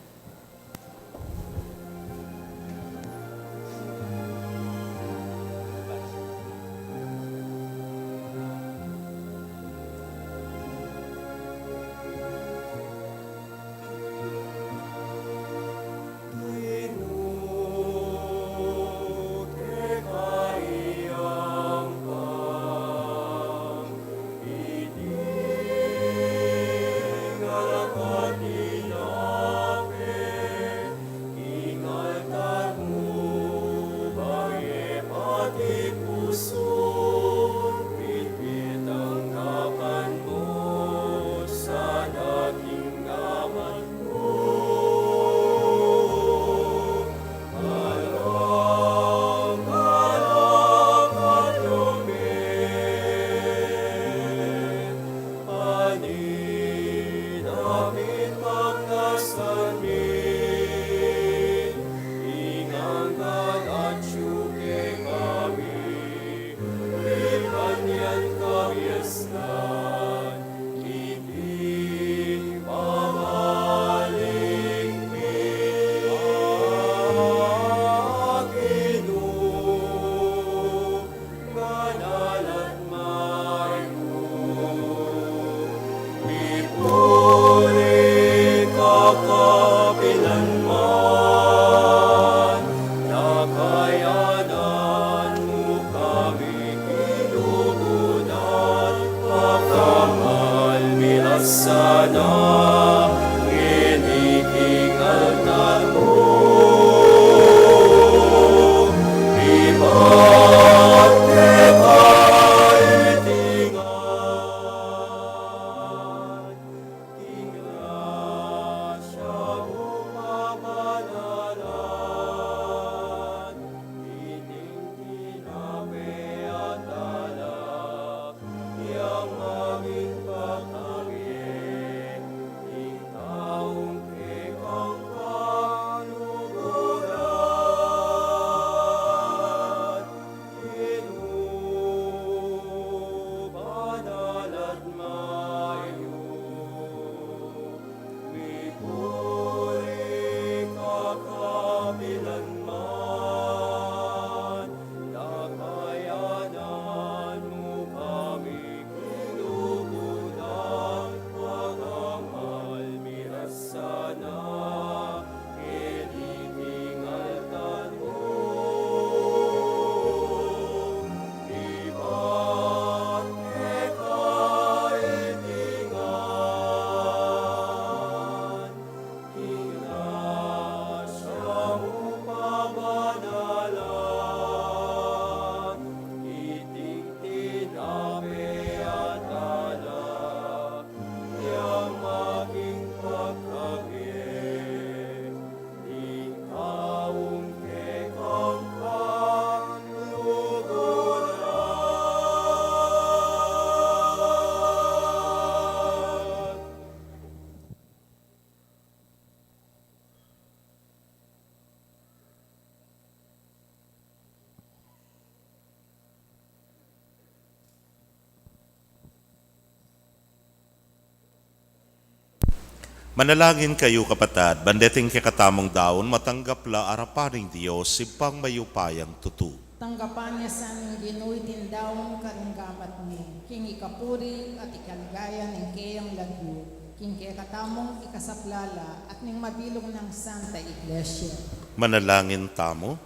Speaker 5: Manalangin kayo kapatad, bandeting kakatamong daon, matanggapla arapaning Diyos, sipang mayupayang tutu.
Speaker 4: Tanggapan niya sa aming Ginooy tindawon karunggamat ni, king ikapuri at ikaligaya ng kayang lagyo, king katamong ikasaplala at ning mabilog ng Santa Iglesia.
Speaker 5: Manalangin tamo.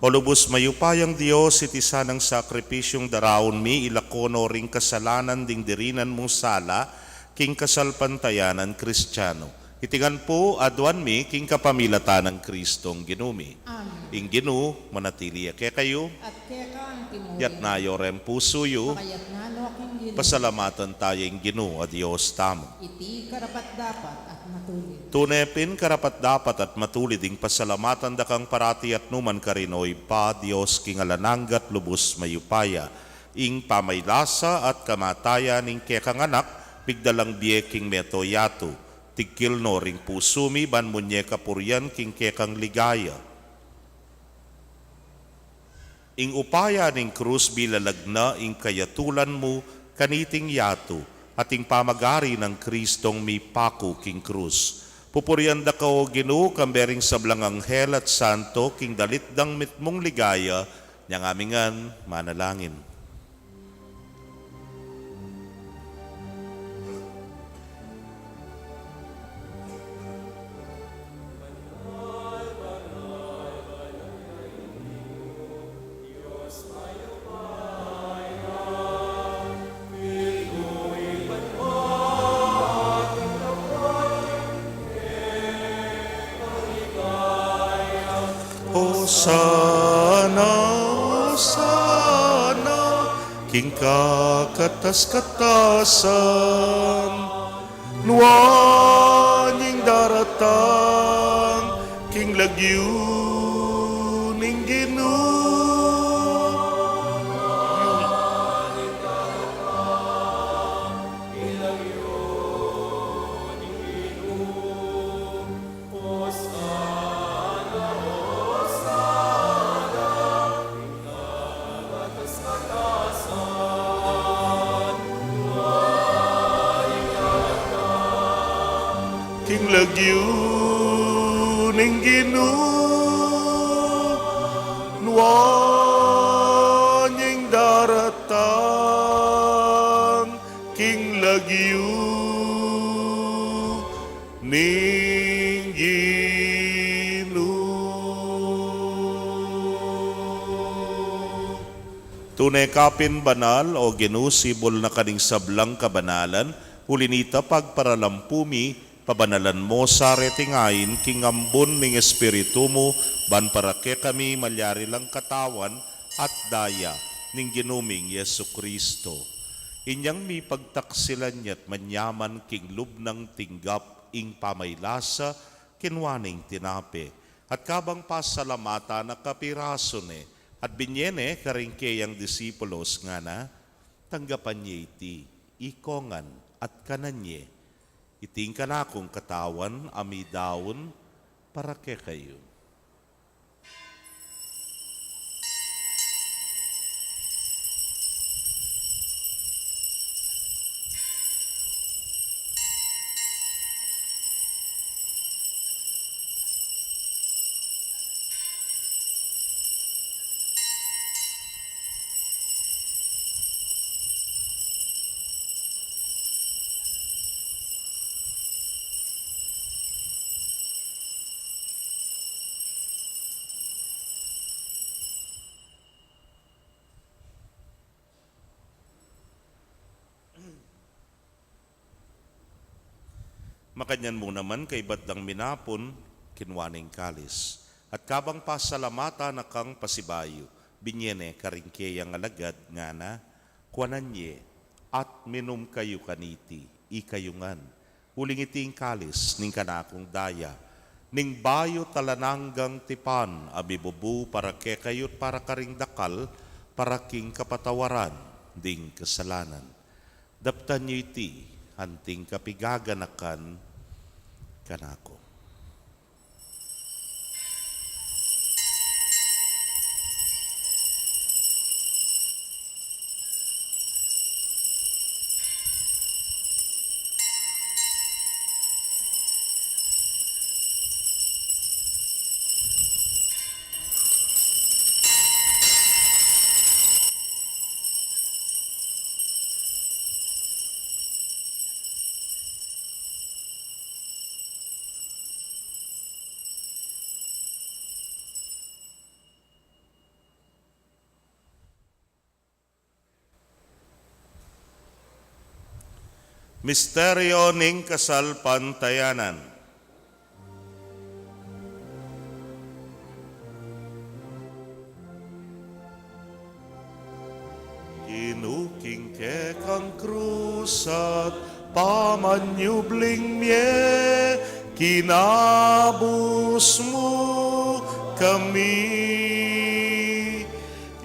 Speaker 5: O lubos mayupayang Diyos, itisa ng sakripisyong daraon mi, ilakono ring kasalanan ding dirinan mong sala, king kasalpantayanan Kristiyano. Itingan po adwan mi, king kapamilatan ng Kristong ginumi.
Speaker 4: Amen.
Speaker 5: Ing ginu, manatili kaya kayo,
Speaker 4: At kaya ka ang tinuwi,
Speaker 5: yat nayo rem puso yu,
Speaker 4: pakayat nga no aking Ginoo,
Speaker 5: pasalamatan tayo ing ginu, a Diyos tamo.
Speaker 4: iti karapat dapat at matulid.
Speaker 5: Tunepin karapat dapat at matulid ing pasalamatan dakang parati at numan karinoy pa Diyos king alananggat lubos mayupaya, ing pamaylasa at kamatayan ing kekang anak, bigdalang biye king meto yato, tigkil no ring pusumi ban munye kapuryan king kekang ligaya. Ing upaya ning krus bilalagna ing kayatulan mo kaniting yato at ing pamagari ng Kristong mi paku king krus. Pupurian da kao Ginoo kambering sablang anghel at santo king dalitdang mitmong ligaya nyang amingan manalangin. Hosana, Hosana, king kakatas-katasan, nuanying daratang, king lagyu ning Ginoo. King lagyu ning Ginoo, nuanying daratang, king lagyu ning Ginoo. Tunay kapin banal o ginusibol na kaning sablang kabanalan, ulinita pagparalampumi, pabanalan mo sa retingain, king ambon ning espiritu mo, ban para ke kami malyari lang katawan at daya ning ginuming Yesu Kristo. Inyang mi pagtaksilan niya't manyaman king lubnang tinggap ing pamaylasa kinwaning tinape. At kabang pasalamata na kapiraso ne, at binyene karingkeyang disipulos nga na, tanggapan niya iti, ikongan at kananye, iting ka na akong katawan, ami daon, para ke kayo. Makanyan mo naman kay batdang minapon, kinwaning kalis. At kabang pasalamata na kang pasibayo, binyene karingkeyang alagad nga na, kuananye, at minum kayo kaniti, ikayungan. Uling iting kalis, ning kanakong daya, ning bayo talananggang tipan, abibubu para ke kayot para karing dakal, para king kapatawaran, ding kasalanan. Daptan nyo iti, hanting kapigaganakan kanako. Misteryo ning kasalpantayanan. Ginuking kang krus at pamanyubling mye, kinabus mo kami.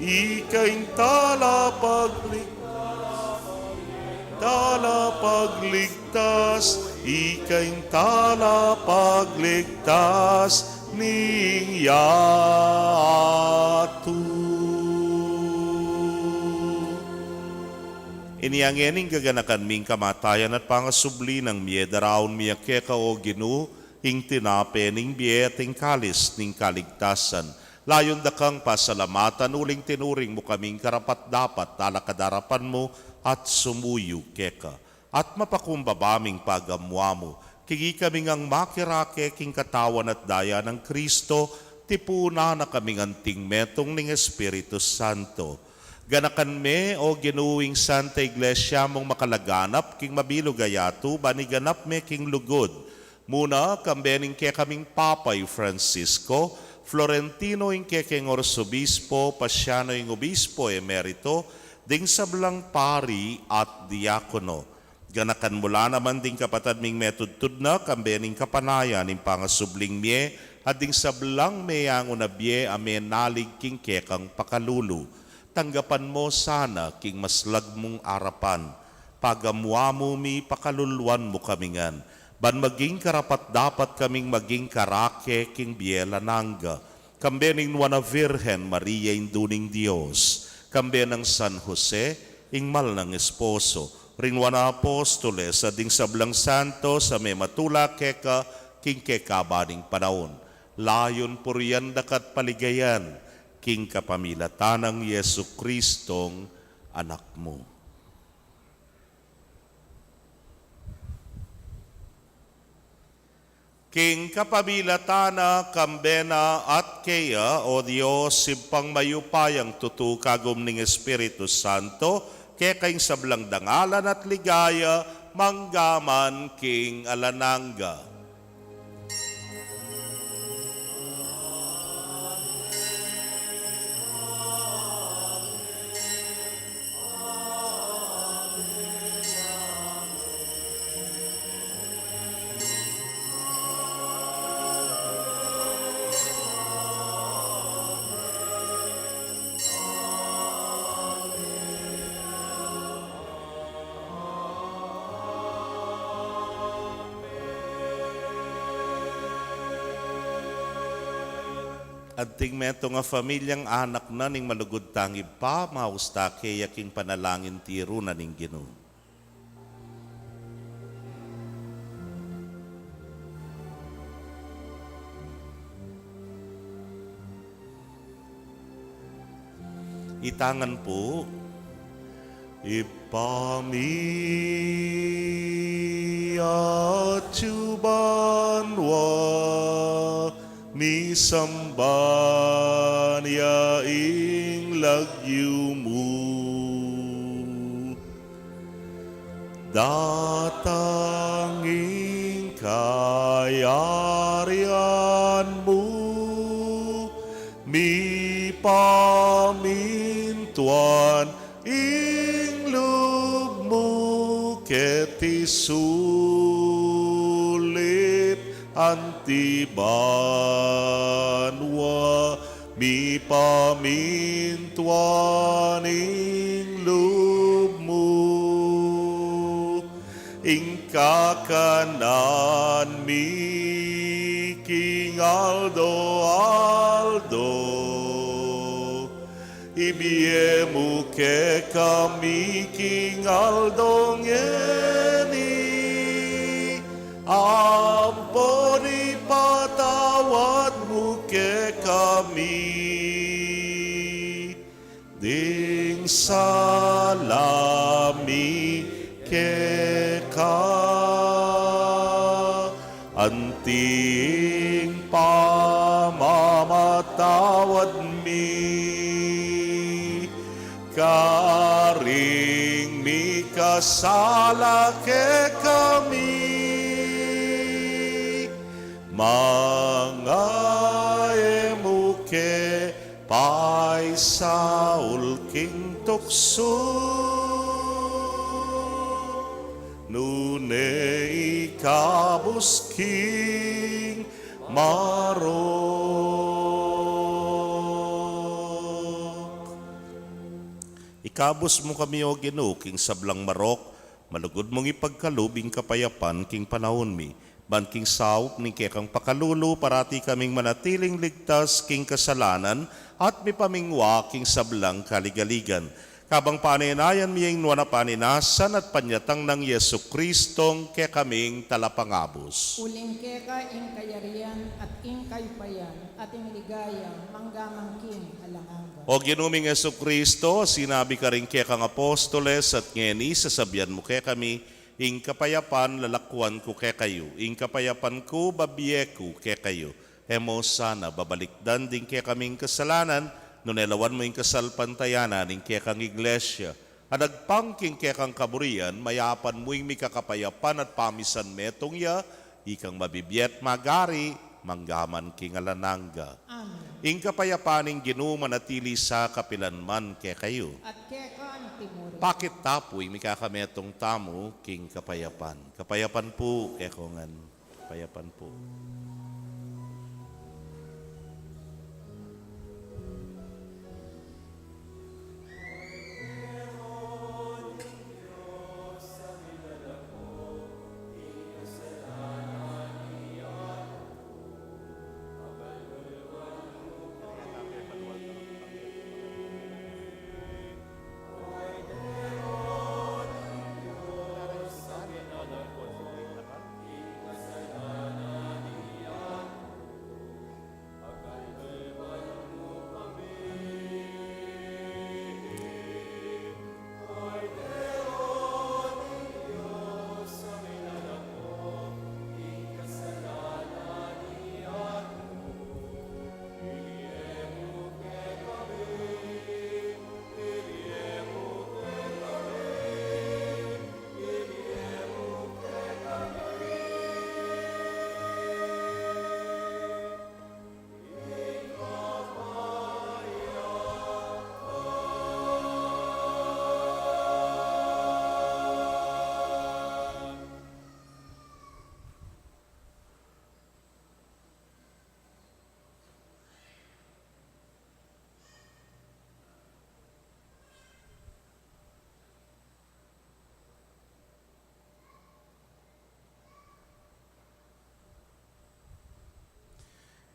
Speaker 5: Ikaing talapagligtas, ikaing talapagligtas ning yatu. Iniangening gaganakan ming kamatayan at pangasubli ng miedaraon miya keka o Ginu, ing tinape ning biet ing kalis ning kaligtasan. Layon dakang pasalamatan uling tinuring mo kaming karapat dapat talakadarapan mo at sumuyo keka. At mapakumbabaming pagamwa mo, kigi kaming ang makirake king katawan at daya ng Kristo, tipuna na kaming anting metong ning Espiritu Santo. Ganakan me o ginuwing Santa Iglesia mong makalaganap king mabilugayatu baniganap me king lugod. Muna kambening ke kaming Papay Francisco, Florentino ing kekeng Orsobispo, Pasiano ing Obispo Emerito, ding sablang pari at diakono. Ganakan mula naman ding kapatad ming metudtud na kambening kapanayan ing pangasubling mie at ding sablang meyang unabye amen nalig king kekang pakalulu. Tanggapan mo sana king maslag mong arapan. Pagamwa mo mi pakaluluan mo kamingan. Ban maging karapat dapat kaming maging karake king biela nangga. Kambening nuana Virgen Maria induning Dios. Kambenang San Jose ing mal ng esposo. Rinwana apostoles sa ding sablang santo sa may matula keka king kekabaning panahon. Layon puriyan dakat paligayan king kapamilatanang Yesu Kristong anak mo. King kapamilatana, kambena at kaya, o Diyos, simpang mayupayang tutu kagum ning Espiritu Santo, kekaing sablang dangalan at ligaya, manggaman king alanangga. Adting meto nga familyang anak na ning malugod tangib pa, mausta kaya king panalangin tiro na ning Ginoo. Itangan po, ipami at chubanwa, mi samban ya ing lagyu mo. Datanging kayarian mo, mi pamintuan ing loob mo keti sulit antibanwa, mi pamintuan ing loob mo ing kakanan mi king Aldo ibiemu ke kami king Aldong eni amponi patawad mo ke kami ding salami ke ka anting pamamatawad mi karing mi kasala ke mga emuke paisaul king tukso nune ikabus king marok. Ikabus mo kami o Ginoo king sablang marok, malugod mong ipagkalubing kapayapan king panahon mi. Ban king saup ni kekang pakalulu, parati kaming manatiling ligtas king kasalanan at mi pamingwa king sablang kaligaligan. Kabang paninayan miyeng nuwana paninasan at panyatang ng Yesu Kristong ke kaming talapangabos.
Speaker 4: Uling keka ing kayarian at ing kaypayan at ing ligaya manggamang king alanganga.
Speaker 5: O ginuming Yesu Kristo, sinabi ka rin kekang apostoles at ngeni, sasabihan mo ke kami, ing kapayapan lalakwan ko ke kayo, ing kapayapan ko babiyeku ke kayo. Hemo sana babalikdan din ke kaming kasalanan, nunelawan mo ing kasalpantayanan ing ke kang iglesia. Adagpangking ke kang kaburian, mayapan mo ing mikakapayapan at pamisan metong ya, ikang mabibiyet magari, manggaman king alananga.
Speaker 4: Amen.
Speaker 5: Ing kapayapaning Ginoo manatili sa kapilanman ke kayo.
Speaker 4: At keka ang timuri.
Speaker 5: Pakit tapoy mikakametong tamo king kapayapan. Kapayapan po, kekongan. Kapayapan po.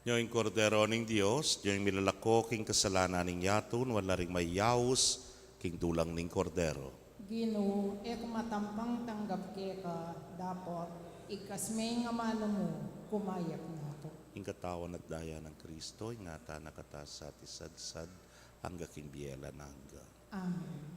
Speaker 5: Yung kordero ning Dios, yung milalako king kasalanan ning yatun, wala ring may yaus king dulang ning kordero.
Speaker 4: Ginoo, ek matampang tanggap keka, dapat ikasmay nga mano mo, kumayak na to.
Speaker 5: Ing katawan at daya ng Kristo, ingata nakata sa tisadsad, hangga king biyela nangga.
Speaker 4: Amen.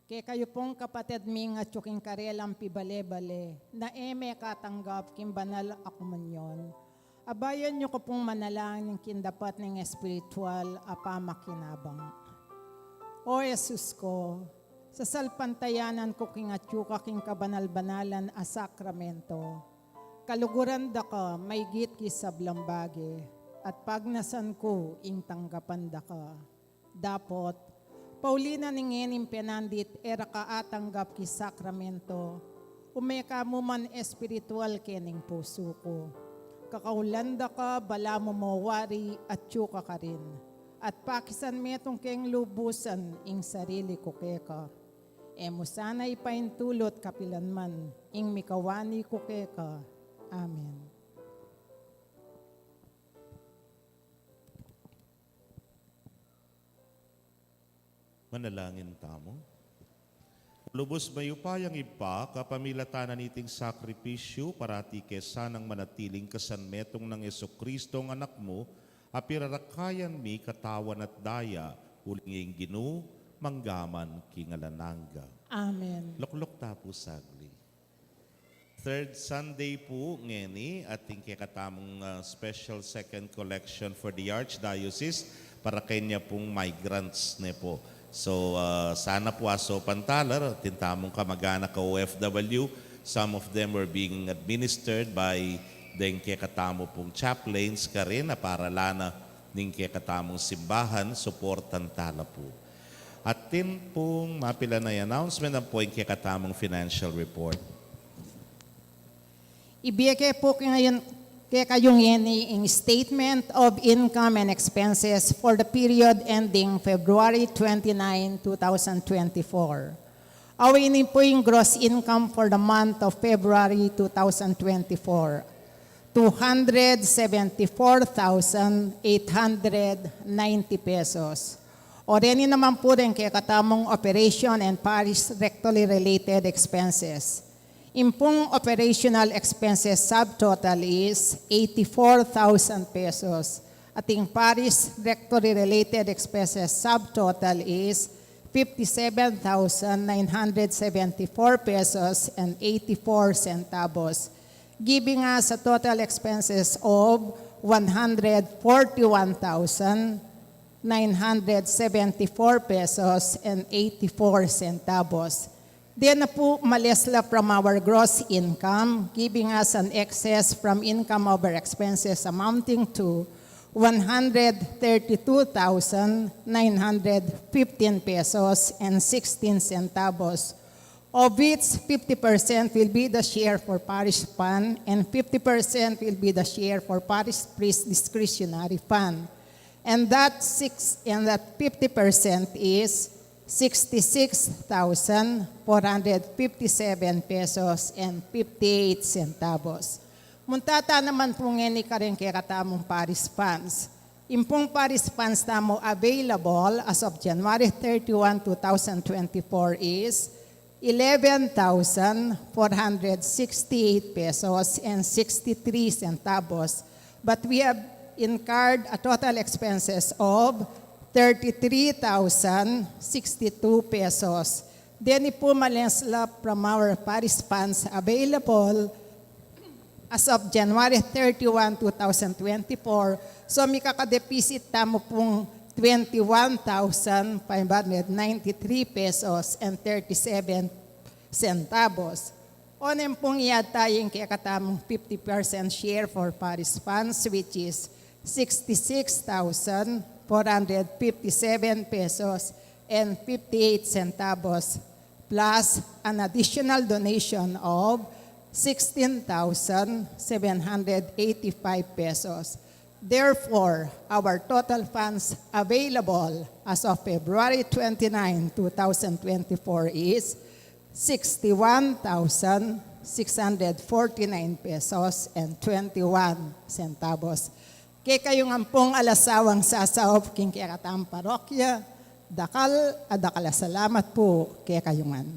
Speaker 4: Kaya kayo pong kapatid ming at yuking karelang pibale-bale, na eme katanggap kim banal akumunyon. Abayan niyo ko pong manalangin kin dapat ng espiritual apamakinabang. O Jesus ko, sa salpantayanan ko king atyuka king kabanal-banalan a sakramento, kaluguran da ka may git ki sablambage, at pagnasan ko ing tanggapan da ka. Dapot, Paulina ningenim penandit era ka atanggap ki sakramento, umeka mo man espiritual kening puso ko. Kakaulanda ka, bala mo mawari at tsuka ka rin. At pakisan metong keng lubusan ing sarili ko keka. Emo sana ipaintulot kapilanman ing mikawani ko keka. Amen.
Speaker 5: Manalangin tamo. Lubos mayupayang ipa, kapamilatanan iting sakripisyo, parati kesanang manatiling kasanmetong ng Kristo ng anak mo, apirarakayan mi katawan at daya, ulinging ginu, manggaman kingalananga.
Speaker 4: Amen.
Speaker 5: Loklok tapo sagli. Third Sunday po ngeni ating kakatamong special second collection for the Archdiocese para kanya pong migrants ne po. So sana po aso pantalar, tintamong kamag-anak ka OFW, some of them were being administered by den kekatamo pong chaplains ka rin na para lana ning kekatamong simbahan, supportan tala po. At tin pong mapila na announcement ang po yung kekatamong financial report.
Speaker 4: Ibigay po ngayon kaya kayong in statement of income and expenses for the period ending February 29, 2024. Awinin po yung gross income for the month of February 2024. 274,890 pesos. O rin naman po rin kaya katamong operation and parish rectally related expenses. Impong operational expenses subtotal is 84,000 pesos. Ating parish rectory related expenses subtotal is 57,974 pesos and 84 centavos, giving us a total expenses of 141,974 pesos and 84 centavos. Then na po malesla from our gross income, giving us an excess from income over expenses amounting to 132,915 pesos and 16 centavos, of which 50% will be the share for parish fund and 50% will be the share for parish priest discretionary fund. And that 50% is 66,457 pesos and 58 centavos. Muntata naman po ngeni ka rin kaya katamong Paris funds. Impong Paris funds tamo available as of January 31, 2024 is 11,468 pesos and 63 centavos. But we have incurred a total expenses of 33,062 pesos. Then po malensla from our Paris funds available as of January 31, 2024. So may kakadepisit tamo pong 21,593 pesos and 37 centavos. Onem pong iatayang kaya katamong 50% share for Paris funds, which is 66,457 pesos and 58 centavos, plus an additional donation of 16,785 pesos. Therefore, our total funds available as of February 29, 2024 is 61,649 pesos and 21 centavos. Kaya kayong ampong alasawang sasaop king kaya katang parokya, dakal salamat po kaya kayungan.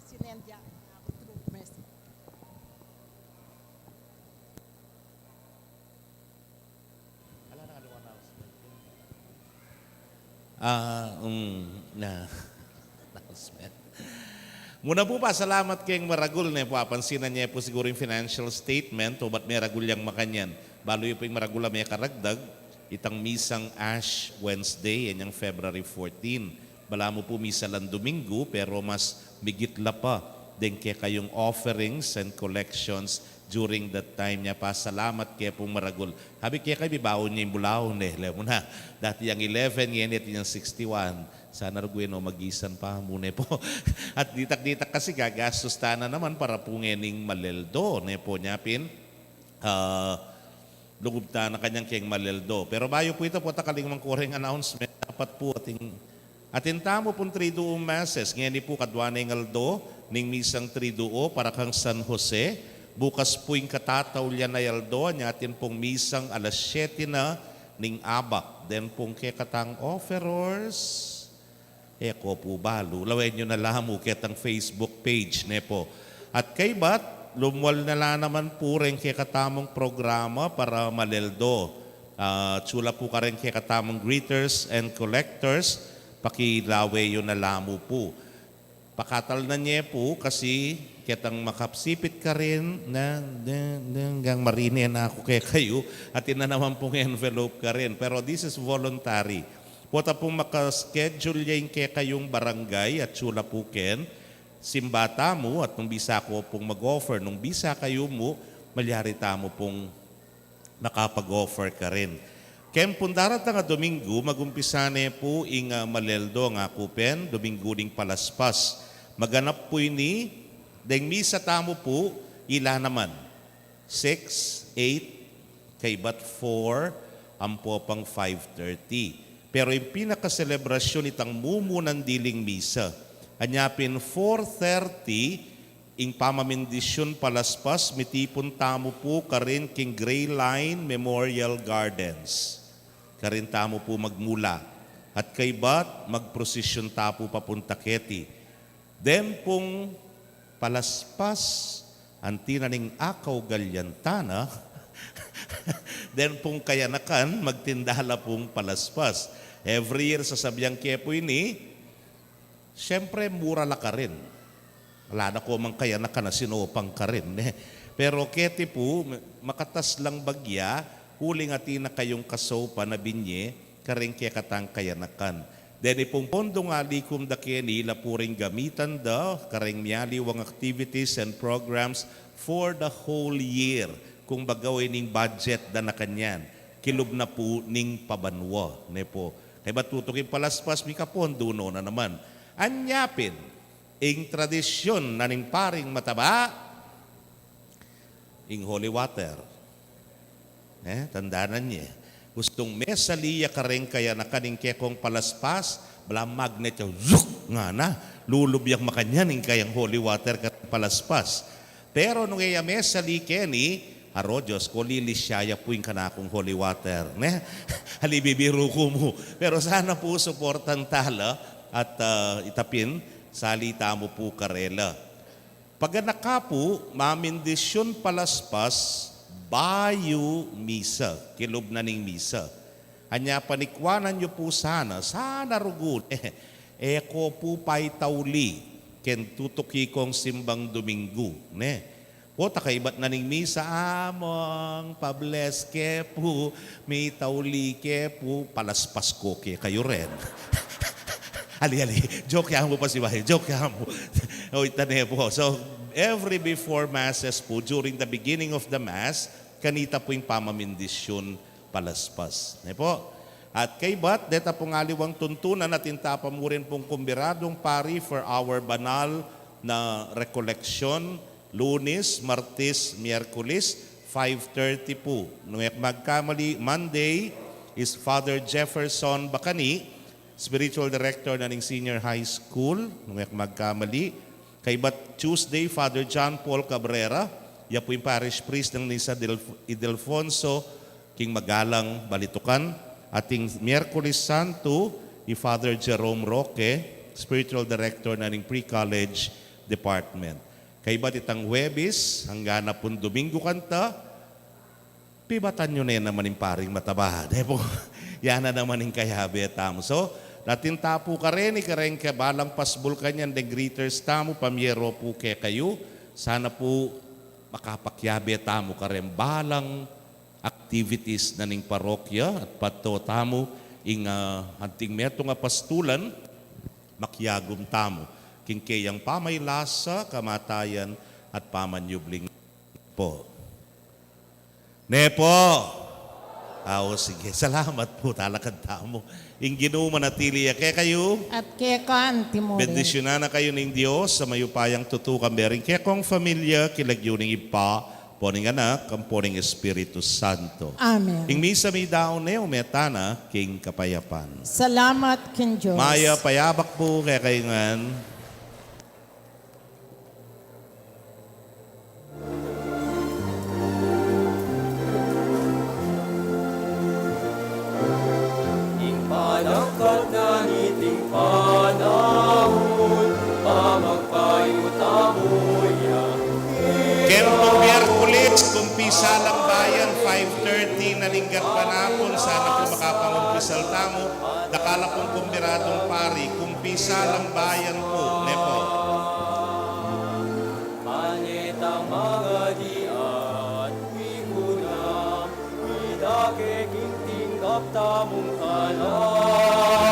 Speaker 4: Sinendya.
Speaker 5: Na announcement. Muna po pa, salamat kayong maragul na po. Pansinan niya po siguro yung financial statement o ba't may ragul yung makanyan. Balo yung po yung maragula may karagdag. Itang misang Ash Wednesday, yan yung February 14. Bala mo po misa lang Domingo, pero mas migitla pa din kaya kayong offerings and collections during that time niya pa. Salamat kaya pong maragul. Habi kaya kayo, bibaon niya yung bulahon eh. Alam mo na, dati yung 11, ngayon yung 61. Sana Argueno magisan pa muna po. At ditak-ditak kasi gagastos na naman para po ngening maleldo. Ne po niya pin. Lugub na kanyang kiyang maleldo. Pero bayo po ito po takaling mangkuring announcement. Dapat po ating tamo pong triduo masses. Ngayon po kadwa na yung aldo ning misang triduo para kang San Jose. Bukas po yung katatawlyan na yaldo. Atin pong misang alas 7 na ning abak. Then pong kekatang offerers. Eko po balo. Lawin nyo na lang mo kitang Facebook page. Ne po. At kay bat, lumwal na lang naman po rin kay katamong programa para maleldo. Tsula po ka rin kay katamong greeters and collectors. Pakilawe yun na lamo po. Pakatal na niya po kasi kitang makapsipit ka rin na hanggang marine na ako kay kayo at ina naman pong envelope ka rin. Pero this is voluntary. Puta pong makaschedule yung kay kayong barangay at tsula po ken. Simbata mo at nung bisa ko pong mag-offer. Nung bisa kayo mo, malyarita mo pong nakapag-offer ka rin. Ken pundarat nga Domingo, magumpisa na po ing maleldo nga kupen, Domingo ding palaspas. Maganap po ini, deng misa tamo po, ila naman. 6, 8, kay bat 4, ampo pang 5:30. Pero yung pinakaselebrasyon itang mumunan diling misa. Anyapin 4:30, ing pamamindisyon palaspas, mitipon tamo po karin king Gray Line Memorial Gardens. Karin tamo po magmula. At kay bat, magprosesyon tapo papunta Keti. Then pong palaspas, antina ning akaw galyantana, then pong kayanakan, magtindala pong palaspas. Every year sa sabyang kepo ini, syempre mura la ka rin. Wala na ko mang kayanakan na sinopang ka rin. Pero keti po, makatas lang bagya, huling atina kayong kasopa na binye, karing kaya katang kayanakan. Then ipong pondo nga likum da keni, lapuring gamitan da, karing miyaliwang activities and programs for the whole year. Kung bagawin ning budget da na kanyan, kilub na po ning pabanwa. Ne po. Kaya batutukin palaspas, may kapondo no na naman. Anyapin, ing tradisyon na ning paring mataba, ing holy water. Tandaanan niya. Gustong mesaliya ka rin kaya na kaning kekong palaspas, bala magnet yung zuk nga na, lulubyak makanyan ing kayang holy water ka palaspas. Pero nung iya mesali keni, haro Diyos ko, lilisyaya po yung kanakong holy water. Halibibiro ko mo. Pero sana po suportan tala at itapin, salita mo po karela. Pagganaka po, mamindisyon palaspas, bayo misa, kilob na ning misa. Anya panikwanan nyo po sana rugun. Eko po pa'y tauli, ken tutuki kong simbang Domingo. Po, takaibat na ning misa among, pables ke po, may tauli ke po, palaspas ko ke kayo rin. Ali, joke yan mo pa si Bahay, joke yan mo. O, itane po. So, every before masses po, during the beginning of the mass, kanita po yung pamamindisyon palaspas. Po. At kay bat, deta pong aliwang tuntunan at intapa mo rin pong kumbiradong pari for our banal na recollection, Lunes, Martes, Miyerkules, 5:30 po. Nung magkamali, Monday is Father Jefferson Bacani, Spiritual Director na ng Senior High School. Nung magkamali. Kay bat Tuesday, Father John Paul Cabrera, ya po yung parish priest ng Nisa Idelfonso, King Magalang, Balitukan. Ating Miyerkules Santo, ni Father Jerome Roque, Spiritual Director na ng Pre-College Department. Kay ba't itang Huwebes, hanggang na pong Domingo kanta, pibatan nyo na yan naman yung paring mataba. Yan na naman yung kayabi at tamo. So, Datin tapo ka rin, ikareng ka balang pasbol kanyan, de greeters tamo, pamyero po kay kayo. Sana po makapakyabe tamo ka rin balang activities na ning parokya at pato tamo ing hanting meto nga pastulan, makyagom tamo. Kingkayang pamaylasa, kamatayan at pamanyubling po. Nepo! Sige, salamat po talakad tamo. Ing Ginoo manatili kay kayo.
Speaker 4: At kekan, Timorin.
Speaker 5: Bendisyonan na kayo ng Diyos sa mayupayang tutukan bering kaya kong familia kilagyo ng ipa, poning anak, ang poning Espiritu Santo.
Speaker 4: Amen.
Speaker 5: Ing misa may daon na metana, king kapayapan.
Speaker 4: Salamat kin Diyos.
Speaker 5: Maya payabak po kaya kayangan.
Speaker 6: Panangkat na niting panahon, pamagpayuta mo yan.
Speaker 5: Kempo Miyerkules, kumpisa lang bayan, 5:30 na linggat panapon. Sana po makapangumpisal tamo. Nakala pong kumbiradong pari, kumpisa lang bayan po. Nepo.
Speaker 6: Anitang mga diat, wikuna, idake kinting kaptamong alam.